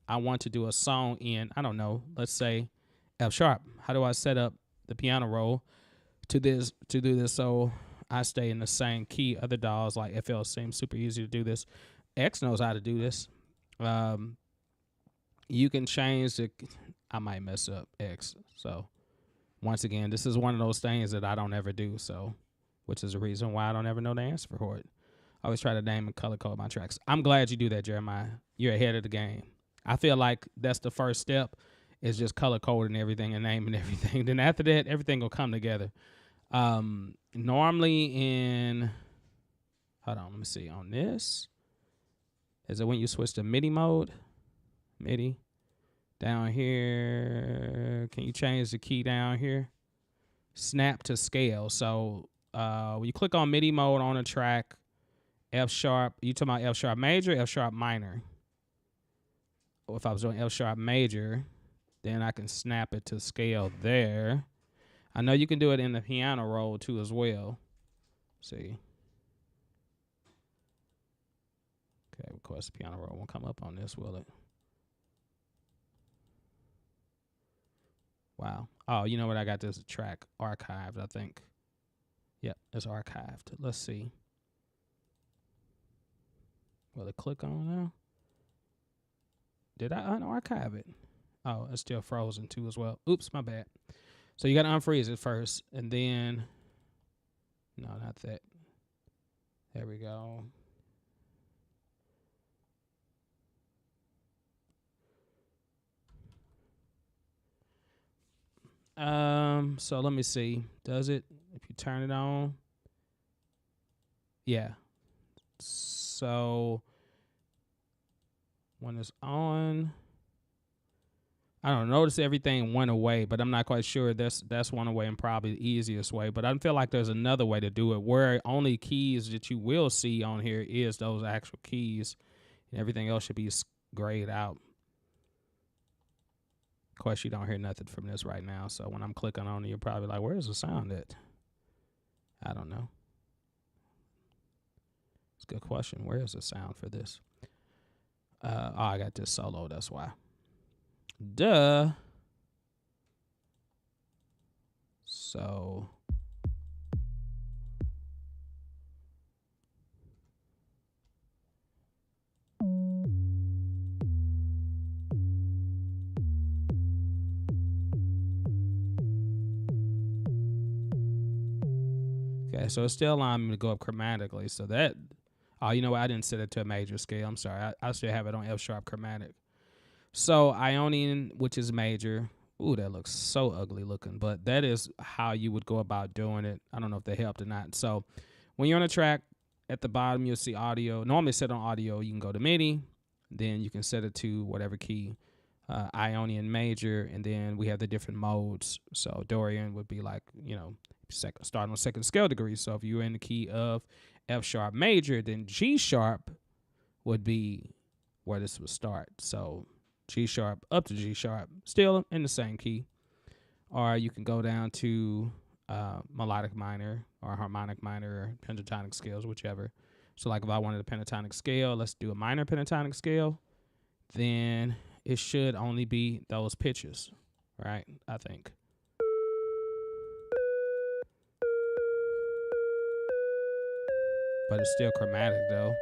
I want to do a song in, I don't know, let's say F sharp. How do I set up the piano roll to do this so I stay in the same key? Other DAWs like FL seems super easy to do this. X knows how to do this. You can change the, I might mess up X. So once again, this is one of those things that I don't ever do. So, which is the reason why I don't ever know the answer for it. I always try to name and color code my tracks. I'm glad you do that, Jeremiah. You're ahead of the game. I feel like that's the first step, is just color coding everything and naming everything. Then after that, everything will come together. Normally in, hold on, let me see. On this, is it when you switch to MIDI mode? MIDI. Down here, can you change the key down here? Snap to scale. So when you click on MIDI mode on a track, F sharp, you talking about F sharp major, F sharp minor? Or if I was doing F sharp major, then I can snap it to scale there. I know you can do it in the piano roll too as well. Let's see. Okay, of course the piano roll won't come up on this, will it? Wow. Oh, you know what? I got this track archived, I think. Yep, it's archived. Let's see. Will it click on now? Did I unarchive it? Oh, it's still frozen too as well. Oops, my bad. So you got to unfreeze it first, and then, no, not that. There we go. So let me see. Does it, if you turn it on? Yeah. So when it's on, I don't notice everything went away, but I'm not quite sure. That's one way and probably the easiest way. But I feel like there's another way to do it, where only keys that you will see on here is those actual keys, and everything else should be grayed out. Of course, you don't hear nothing from this right now, so when I'm clicking on it, you're probably like, where's the sound at? I don't know. It's a good question. Where is the sound for this? Oh, I got this solo, that's why. Duh. So okay, so it's still allowing me to go up chromatically. So that, oh, you know what? I didn't set it to a major scale. I'm sorry. I still have it on F sharp chromatic. So Ionian, which is major. Ooh, that looks so ugly looking, but that is how you would go about doing it. I don't know if they helped or not. So when you're on a track, at the bottom you'll see audio. Normally set on audio, you can go to MIDI, then you can set it to whatever key, Ionian major, and then we have the different modes. So Dorian would be like, you know, starting on second scale degree. So if you're in the key of F sharp major, then G sharp would be where this would start. So G sharp up to G sharp, still in the same key. Or you can go down to melodic minor or harmonic minor or pentatonic scales, whichever. So like if I wanted a pentatonic scale, let's do a minor pentatonic scale. Then it should only be those pitches, right? I think. but it's still chromatic though.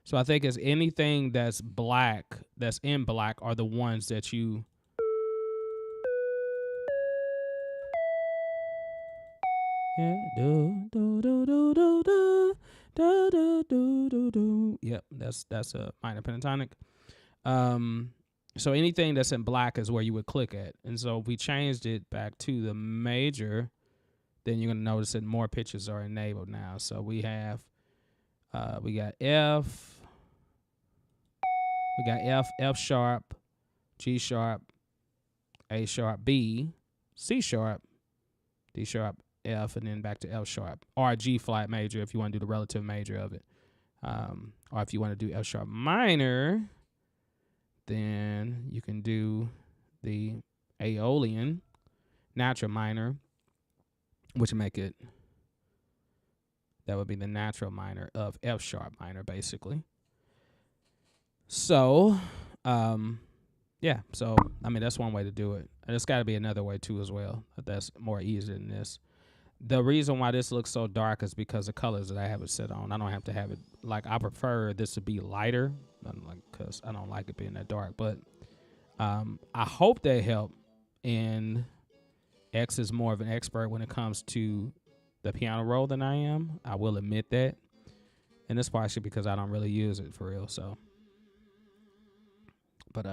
So I think it's anything that's black, that's in black, are the ones that you. Yeah. Do do do do do do do do do do do. Yep, that's a minor pentatonic. So anything that's in black is where you would click at, and so if we changed it back to the major, then you're gonna notice that more pitches are enabled now. So we have, we got F, F sharp, G sharp, A sharp, B, C sharp, D sharp, F, and then back to F sharp, or G flat major if you want to do the relative major of it, or if you want to do F sharp minor, then you can do the Aeolian natural minor, which would make it, that would be the natural minor of F sharp minor, basically. So, yeah, so, I mean, that's one way to do it. And there's got to be another way, too, as well. That's more easy than this. The reason why this looks so dark is because the colors that I have it set on. I don't have to have it, like, I prefer this to be lighter, because I don't like it being that dark. But I hope they help. And X is more of an expert when it comes to the piano roll than I am. I will admit that. And it's partially because I don't really use it for real, so. But,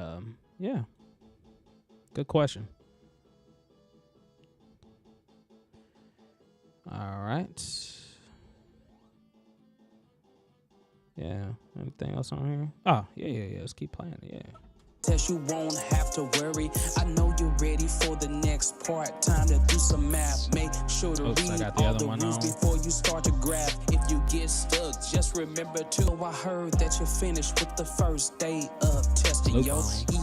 yeah. Good question. All right. Yeah. Anything else on here? Oh, yeah. Let's keep playing it. Yeah. Test you won't have to worry. I know you're ready for the next part. Time to do some math. Make sure to read all the rules before you start to grab. If you get stuck, just remember to. I heard that you finished with the first day of testing. Yo,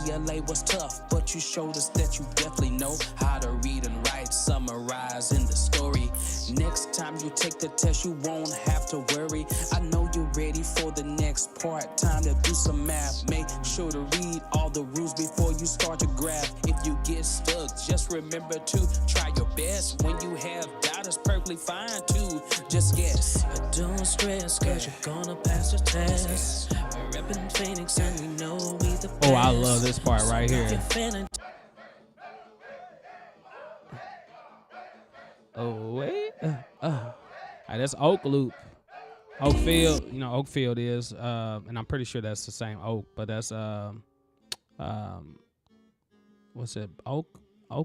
ELA was tough, but you showed us that you definitely know how to read and write, summarize in the story. Next time you take the test, you won't have to worry. I know you're ready for the next part. Time to do some math. Make sure to read all the rules before you start to grab. If you get stuck, just remember to try your best. When you have doubt, it's perfectly fine too. Just guess. But don't stress, cause you're gonna pass the test. We're up in Phoenix and we know we the best. Oh, I love this part right here. Oh, wait. That's Oak Loop. Oakfield, you know, Oakfield is, and I'm pretty sure that's the same Oak, but that's, what's it? Oak?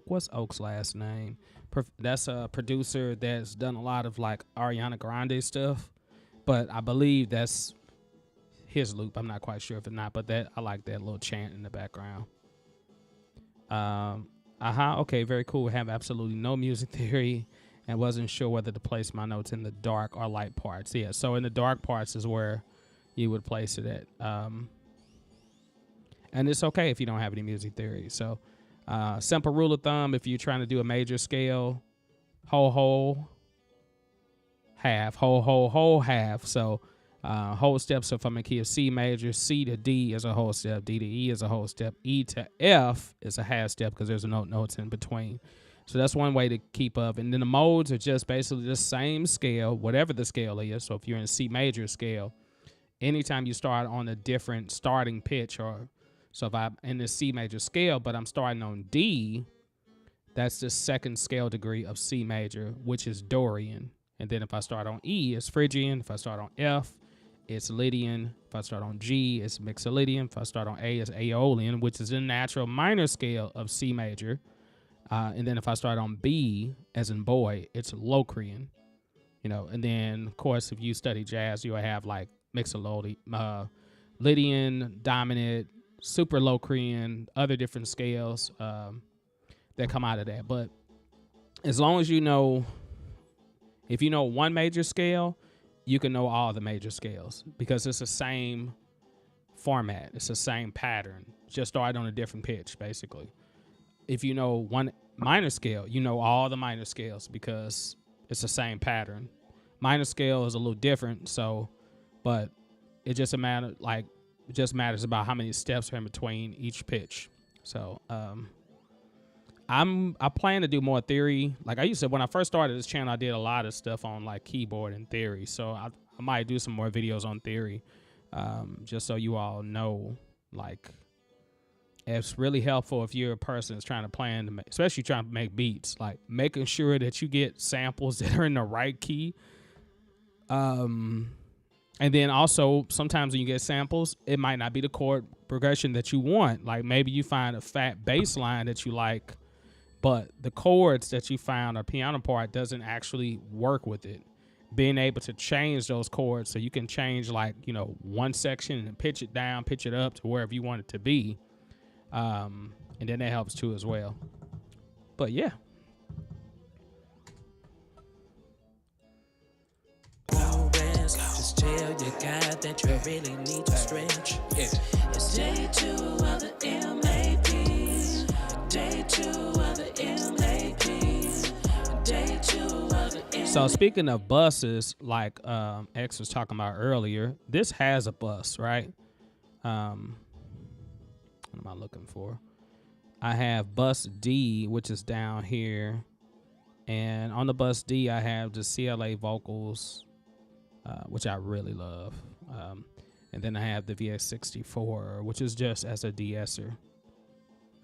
What's Oak's last name? That's a producer that's done a lot of like Ariana Grande stuff, but I believe that's his loop. I'm not quite sure if it's not, but that I like that little chant in the background. Okay, very cool. Have absolutely no music theory and wasn't sure whether to place my notes in the dark or light parts. Yeah, so in the dark parts is where you would place it at. And it's okay if you don't have any music theory. So simple rule of thumb, if you're trying to do a major scale, whole, half, whole, half. So whole steps, so if I'm in key of C major, C to D is a whole step, D to E is a whole step, E to F is a half step because there's no notes in between. So that's one way to keep up. And then the modes are just basically the same scale, whatever the scale is. So if you're in C major scale, anytime you start on a different starting pitch, or so if I'm in the C major scale, but I'm starting on D, that's the second scale degree of C major, which is Dorian. And then if I start on E, it's Phrygian. If I start on F, it's Lydian. If I start on G, it's Mixolydian. If I start on A, it's Aeolian, which is the natural minor scale of C major. And then if I start on B, as in boy, it's Locrian. You know, and then, of course, if you study jazz, you'll have like Mixolydian, Lydian, dominant, super Locrian, other different scales that come out of that. But as long as you know, if you know one major scale, you can know all the major scales because it's the same format. It's the same pattern, just started on a different pitch, basically. If you know one minor scale, you know all the minor scales because it's the same pattern. Minor scale is a little different, so, but it just matters about how many steps are in between each pitch. So I plan to do more theory. Like I used to when I first started this channel, I did a lot of stuff on like keyboard and theory. So I might do some more videos on theory, just so you all know. Like, it's really helpful if you're a person that's trying to plan to make, especially trying to make beats. Like making sure that you get samples that are in the right key. And then also sometimes when you get samples, it might not be the chord progression that you want. Like maybe you find a fat bass line that you like, but the chords that you found or piano part doesn't actually work with it. Being able to change those chords so you can change like, you know, one section and pitch it down, pitch it up to wherever you want it to be. And then that helps too as well. But yeah. Just tell your guy that you really need to stretch. It's day 2 of the MAP. Day 2 of the MAP. Day 2 of the MAP. So speaking of buses, like X was talking about earlier, this has a bus, right? What am I looking for? I have bus D, which is down here. And on the bus D, I have the CLA vocals, which I really love. And then I have the VX64, which is just as a de-esser.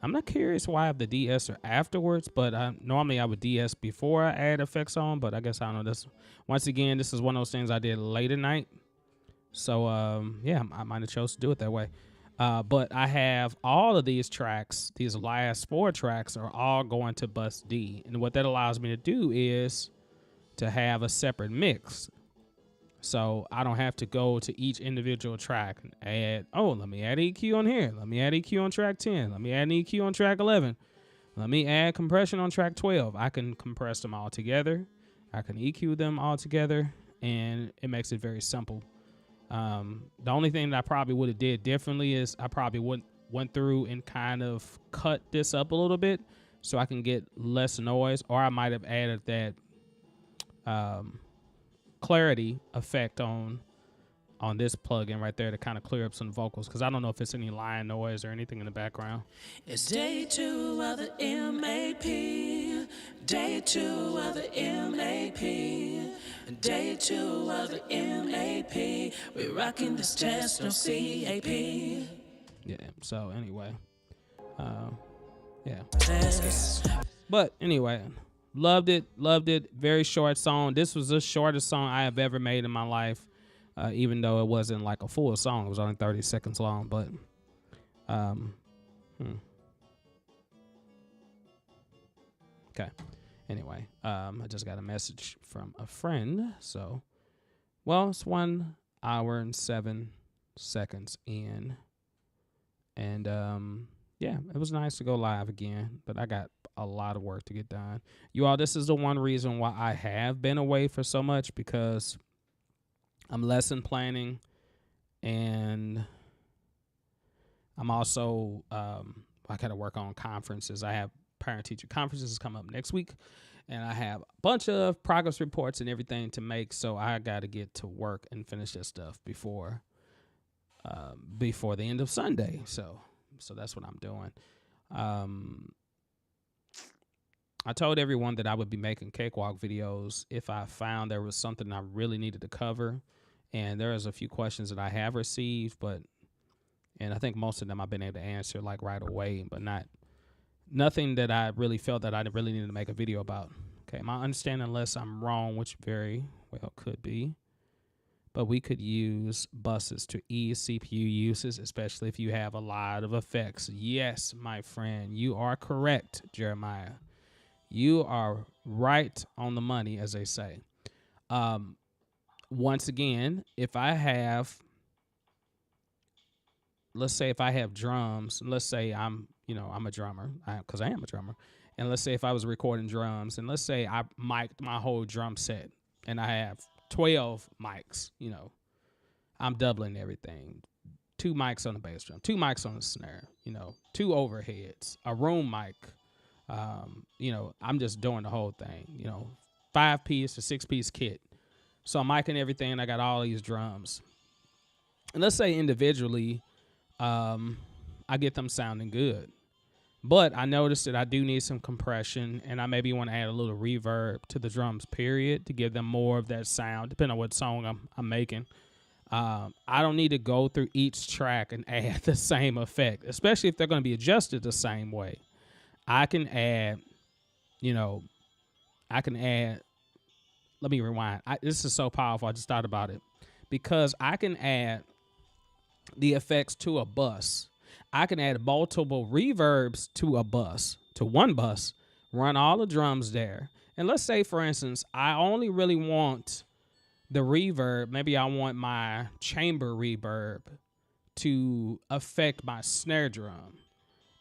I'm not curious why I have the de-esser afterwards, but normally I would de-ess before I add effects on, but I guess I don't know. This, once again, this is one of those things I did late at night. So, yeah, I might have chose to do it that way. But I have all of these tracks, these last 4 tracks are all going to bus D. And what that allows me to do is to have a separate mix. So I don't have to go to each individual track and add, oh, let me add EQ on here. Let me add EQ on track 10. Let me add an EQ on track 11. Let me add compression on track 12. I can compress them all together. I can EQ them all together, and it makes it very simple. The only thing that I probably would have did differently is I probably went through and kind of cut this up a little bit so I can get less noise, or I might have added that clarity effect on this plugin right there to kind of clear up some vocals, because I don't know if it's any line noise or anything in the background. It's day 2 of the MAP. Day 2 of the MAP. Day 2 of the MAP. We're rocking this test, no CAP. Yeah, so anyway. Yeah. Test. But anyway, loved it. Very short song. This was the shortest song I have ever made in my life, even though it wasn't like a full song. It was only 30 seconds long, but okay. Anyway, I just got a message from a friend. So, well, it's 1 hour and 7 seconds in. And yeah, it was nice to go live again, but I got a lot of work to get done. You all, this is the one reason why I have been away for so much, because I'm lesson planning, and I'm also I got to work on conferences. I have parent-teacher conferences come up next week, and I have a bunch of progress reports and everything to make, so I got to get to work and finish this stuff before the end of Sunday. So that's what I'm doing. I told everyone that I would be making Cakewalk videos if I found there was something I really needed to cover, and there is a few questions that I have received, and I think most of them I've been able to answer like right away, but nothing that I really felt that I really needed to make a video about. Okay, my understanding, unless I'm wrong, which very well could be, but we could use buses to ease CPU uses, especially if you have a lot of effects. Yes, my friend, you are correct, Jeremiah. You are right on the money, as they say. Once again, if I have, let's say if I have drums, let's say I'm a drummer, because I am a drummer. And let's say if I was recording drums, and let's say I mic'd my whole drum set, and I have 12 mics, I'm doubling everything. 2 mics on the bass drum, 2 mics on the snare, 2 overheads, a room mic. I'm just doing the whole thing, 5-piece to 6-piece kit. So I'm micing everything. I got all these drums. And let's say individually, I get them sounding good. But I noticed that I do need some compression, and I maybe want to add a little reverb to the drums, period, to give them more of that sound, depending on what song I'm making. I don't need to go through each track and add the same effect, especially if they're going to be adjusted the same way. I can add, you know, I can add, let me rewind. This is so powerful. I just thought about it. Because I can add the effects to a bus. I can add multiple reverbs to a bus, to one bus, run all the drums there. And let's say, for instance, I only really want the reverb. Maybe I want my chamber reverb to affect my snare drum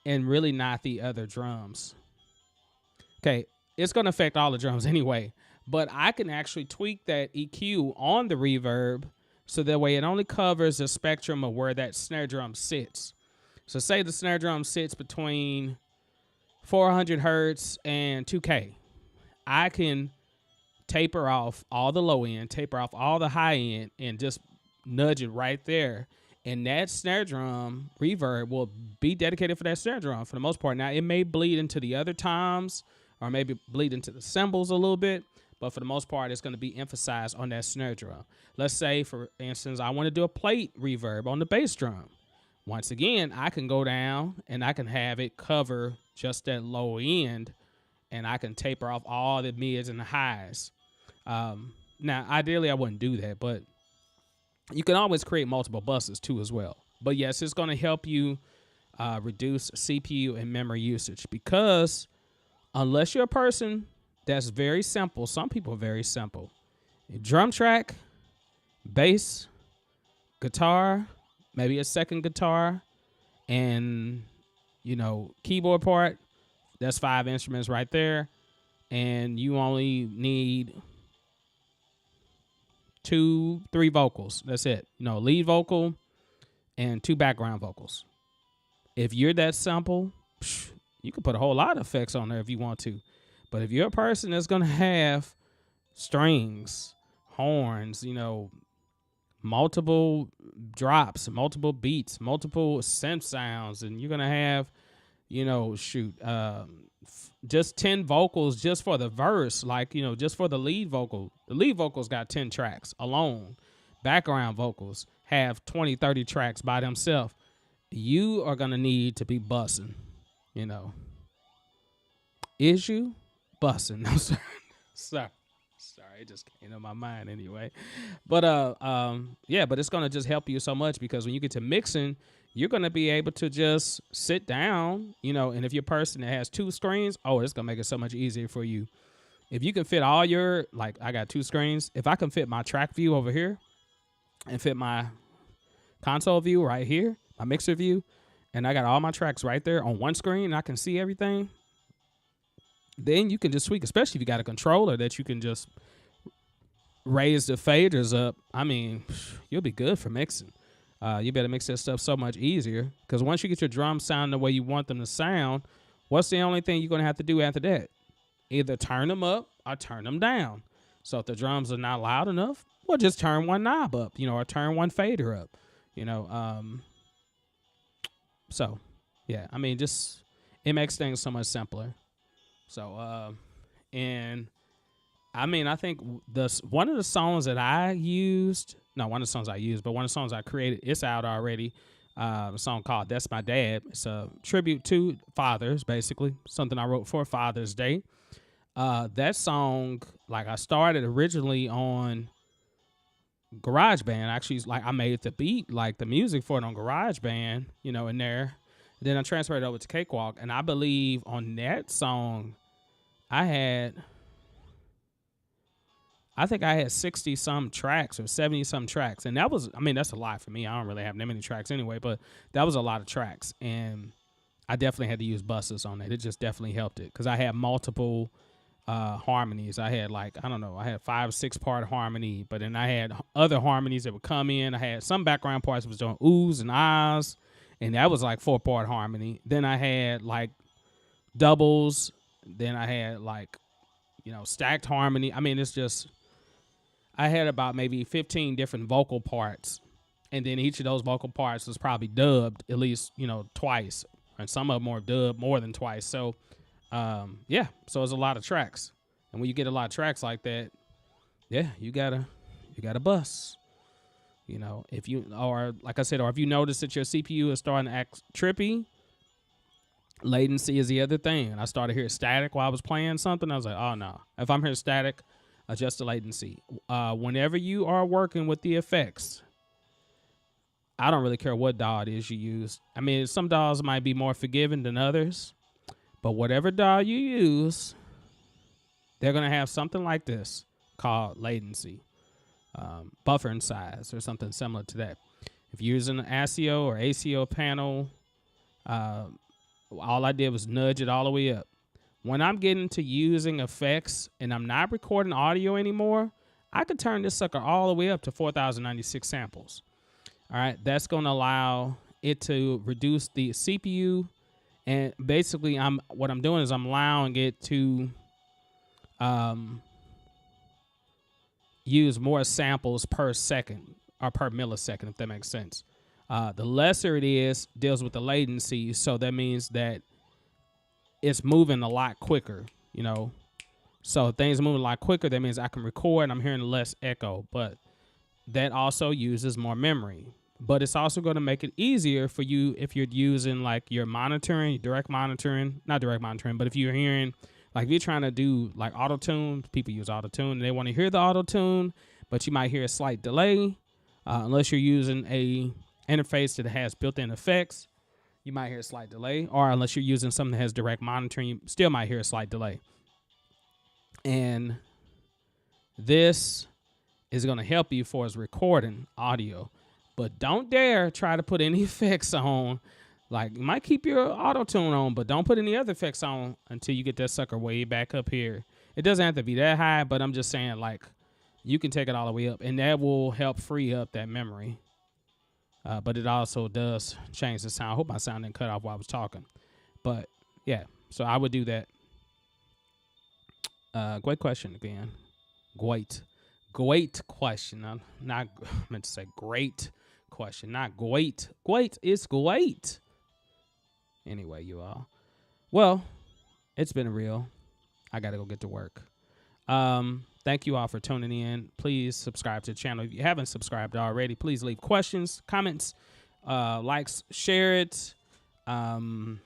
and really not the other drums. Okay, it's going to affect all the drums anyway, but I can actually tweak that EQ on the reverb so that way it only covers the spectrum of where that snare drum sits. So say the snare drum sits between 400 hertz and 2K. I can taper off all the low end, taper off all the high end, and just nudge it right there. And that snare drum reverb will be dedicated for that snare drum for the most part. Now, it may bleed into the other toms or maybe bleed into the cymbals a little bit, but for the most part, it's going to be emphasized on that snare drum. Let's say, for instance, I want to do a plate reverb on the bass drum. Once again, I can go down and I can have it cover just that low end, and I can taper off all the mids and the highs. Now, ideally, I wouldn't do that, but you can always create multiple buses too as well. But yes, it's going to help you reduce CPU and memory usage, because unless you're a person that's very simple, some people are very simple. Drum track, bass, guitar, maybe a second guitar, and, you know, keyboard part. That's 5 instruments right there. And you only need 2-3 vocals. That's it. You know, lead vocal and 2 background vocals. If you're that simple, you can put a whole lot of effects on there if you want to. But if you're a person that's going to have strings, horns, you know, multiple drops, multiple beats, multiple synth sounds, and you're going to have, you know, just 10 vocals just for the verse, like, you know, just for the lead vocal. The lead vocal's got 10 tracks alone. Background vocals have 20, 30 tracks by themselves. You are going to need to be bussing, you know. Is you bussing? No, sir. Sorry, it just came to my mind anyway. But yeah, but it's gonna just help you so much, because when you get to mixing, you're gonna be able to just sit down, you know. And if you're a person that has 2 screens, oh, it's gonna make it so much easier for you. If you can fit all your, like, I got 2 screens. If I can fit my track view over here and fit my console view right here, my mixer view, and I got all my tracks right there on one screen, and I can see everything, then you can just tweak, especially if you got a controller that you can just raise the faders up. I mean, you'll be good for mixing. You better mix that stuff so much easier, because once you get your drums sound the way you want them to sound, what's the only thing you're going to have to do after that? Either turn them up or turn them down. So if the drums are not loud enough, well, just turn one knob up, you know, or turn one fader up, you know. So, yeah, I mean, just, it makes things so much simpler. So, and I mean, I think one of the songs that I used, not one of the songs I used, but one of the songs I created, it's out already. A song called That's My Dad. It's a tribute to fathers, basically, something I wrote for Father's Day. That song, like, I started originally on GarageBand. Actually, like, I made the beat, like the music for it on GarageBand, you know, in there. Then I transferred it over to Cakewalk, and I believe on that song, I think I had 60-some tracks or 70-some tracks. And that was, I mean, that's a lot for me. I don't really have that many tracks anyway, but that was a lot of tracks. And I definitely had to use buses on that. It just definitely helped it, because I had multiple harmonies. I had, like, I don't know, I had 5 or 6 part harmony, but then I had other harmonies that would come in. I had some background parts that was doing oohs and ahs, and that was like 4-part harmony. Then I had, like, doubles. Then I had, like, you know, stacked harmony. I mean, it's just, I had about maybe 15 different vocal parts, and then each of those vocal parts was probably dubbed at least, you know, twice. and some of them are dubbed more than twice. So, yeah, so it's a lot of tracks, and when you get a lot of tracks like that, yeah, you gotta bust. You know, if you, or like I said, or if you notice that your CPU is starting to act trippy, latency is the other thing. And I started hearing static while I was playing something. I was like, oh no, if I'm hearing static, adjust the latency. Whenever you are working with the effects, I don't really care what DAW it is you use. I mean, some DAWs might be more forgiving than others, but whatever DAW you use, they're going to have something like this called latency, buffering size, or something similar to that. If you're using an ASIO or ACO panel, all I did was nudge it all the way up. When I'm getting to using effects and I'm not recording audio anymore, I could turn this sucker all the way up to 4,096 samples. All right, that's going to allow it to reduce the CPU, and basically, what I'm doing is I'm allowing it to use more samples per second or per millisecond, if that makes sense. The lesser it is, deals with the latency, so that means that it's moving a lot quicker, you know. So if things moving a lot quicker, that means I can record and I'm hearing less echo, but that also uses more memory. But it's also going to make it easier for you if you're using like your monitoring, direct monitoring, not direct monitoring, but if you're hearing, like if you're trying to do like auto tune, people use auto tune and they want to hear the auto tune, but you might hear a slight delay unless you're using a interface that has built-in effects. You might hear a slight delay, or unless you're using something that has direct monitoring, you still might hear a slight delay. And this is going to help you for as recording audio. But don't dare try to put any effects on. Like, you might keep your auto tune on, but don't put any other effects on until you get that sucker way back up here. It doesn't have to be that high, but I'm just saying, like, you can take it all the way up, and that will help free up that memory. But it also does change the sound. I hope my sound didn't cut off while I was talking. But, yeah, so I would do that. Great question again. Great question. I'm not meant to say great question, not great. Great is great. Anyway, you all. Well, it's been real. I got to go get to work. Thank you all for tuning in. Please subscribe to the channel. If you haven't subscribed already, please leave questions, comments, likes, share it. I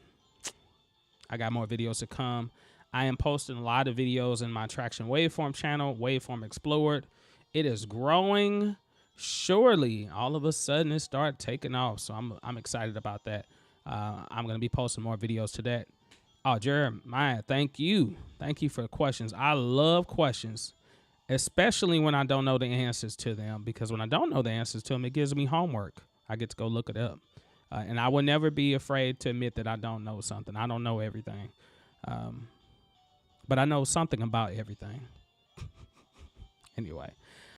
got more videos to come. I am posting a lot of videos in my Traction Waveform channel, Waveform Explored. It is growing. Surely, all of a sudden, it started taking off. So I'm excited about that. I'm going to be posting more videos to that. Oh, Jeremiah, thank you. Thank you for the questions. I love questions, especially when I don't know the answers to them, because when I don't know the answers to them, it gives me homework. I get to go look it up. And I will never be afraid to admit that I don't know something. I don't know everything. But I know something about everything. Anyway.